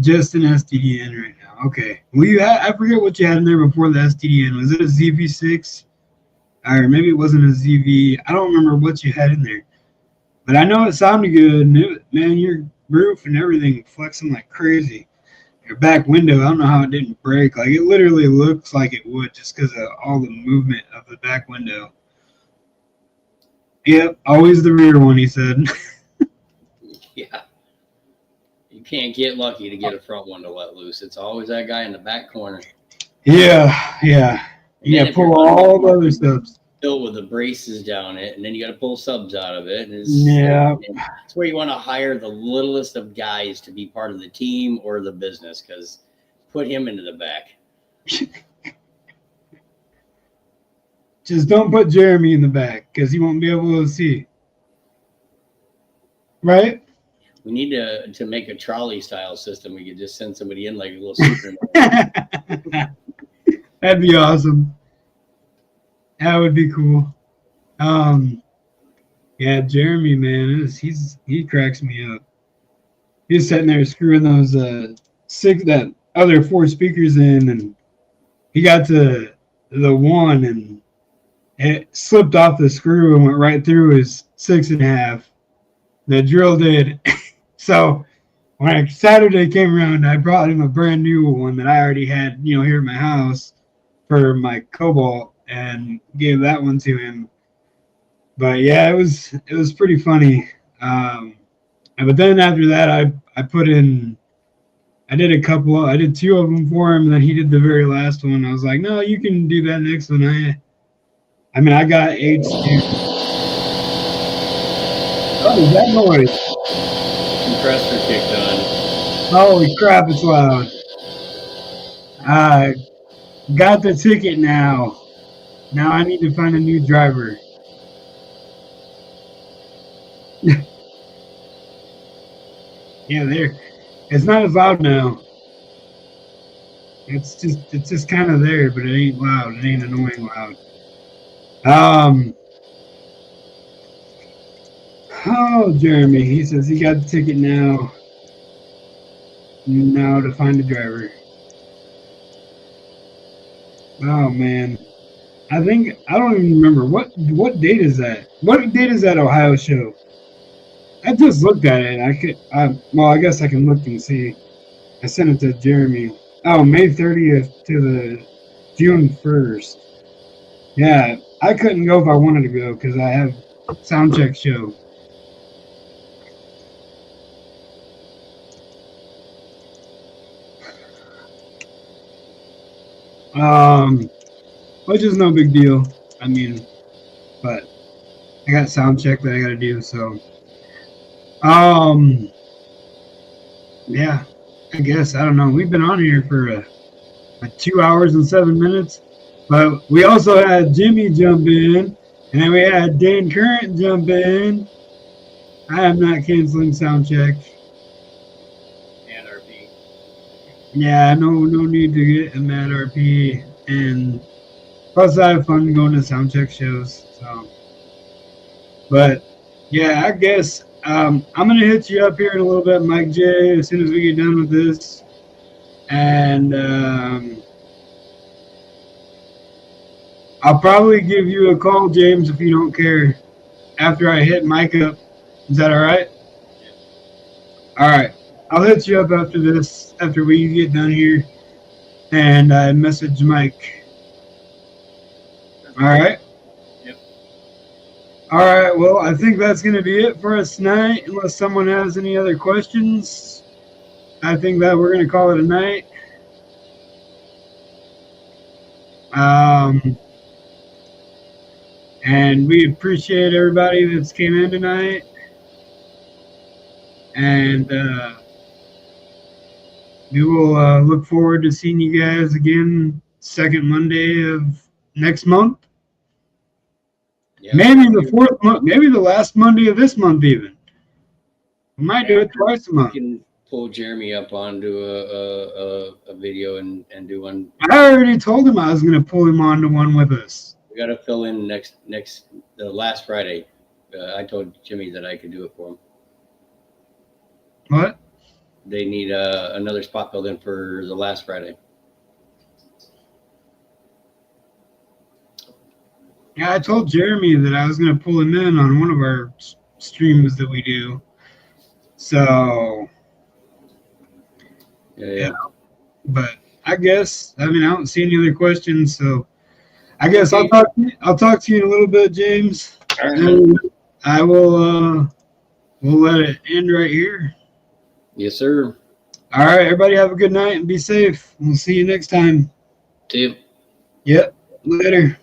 just an STDN right now. Okay. Well, you had, I forget what you had in there before the STDN. Was it a ZV6? Or maybe it wasn't a ZV. I don't remember what you had in there. But I know it sounded good. And it, man, your roof and everything flexing like crazy. Your back window, I don't know how it didn't break. Like, it literally looks like it would just because of all the movement of the back window. Yep, always the rear one, he said. Yeah. You can't get lucky to get a front one to let loose. It's always that guy in the back corner. Yeah, yeah. And You then got to if you're pull all running the other subs. built with the braces down it, and then you got to pull subs out of it. And Yeah. it's where you want to hire the littlest of guys to be part of the team or the business, because put him into the back. Just don't put Jeremy in the back because he won't be able to see. Right? We need to make a trolley style system. We could just send somebody in like a little super. That'd be awesome. That would be cool. Yeah, Jeremy, man, he cracks me up. He's sitting there screwing those that other 4 speakers in, and he got to the one, and it slipped off the screw and went right through his 6.5. The drill did. So when Saturday came around, I brought him a brand new one that I already had, here at my house for my Cobalt, and gave that one to him. But yeah, it was pretty funny. But then after that, I did 2 of them for him, and then he did the very last one. I was like, no, you can do that next one. I got H2. What is that noise? Compressor kicked on. Holy crap, it's loud. I got the ticket now. Now I need to find a new driver. Yeah, there. It's not as loud now. It's just kind of there, but it ain't loud. It ain't annoying loud. Oh, Jeremy, he says he got the ticket now. Now to find a driver. Oh man, I don't even remember what date is that. What date is that Ohio show? I just looked at it. I guess I can look and see. I sent it to Jeremy. Oh, May 30th to the June 1st. Yeah, I couldn't go if I wanted to go because I have soundcheck show. Which is no big deal. But I got sound check that I got to do. So, yeah, I guess I don't know. We've been on here for 2 hours and 7 minutes, but we also had Jimmy jump in, and then we had Dan Current jump in. I am not canceling sound check. And RP. Yeah, no need to get a mad RP, and plus I have fun going to soundcheck shows. So, but yeah, I guess I'm gonna hit you up here in a little bit, Mike J, as soon as we get done with this, and I'll probably give you a call, James, if you don't care, after I hit Mike up. Is that all right? All right. I'll hit you up after this, after we get done here, and I message Mike. All right? Yep. All right, well, I think that's going to be it for us tonight, unless someone has any other questions. I think that we're going to call it a night. And we appreciate everybody that's came in tonight. And we will look forward to seeing you guys again second Monday of next month. Yeah. Maybe the 4th month, maybe the last Monday of this month even. We might do it twice a We month. can pull Jeremy up onto a video and do one. I already told him I was going to pull him onto one with us. We got to fill in the last Friday. I told Jimmy that I could do it for him. What? They need another spot filled in for the last Friday. Yeah, I told Jeremy that I was going to pull him in on one of our streams that we do. So, Yeah. but I guess, I mean, I don't see any other questions. So I guess I'll talk to you in a little bit, James. All right. And I will, we'll let it end right here. Yes, sir. All right, everybody have a good night and be safe. We'll see you next time. See you. Yep. Later.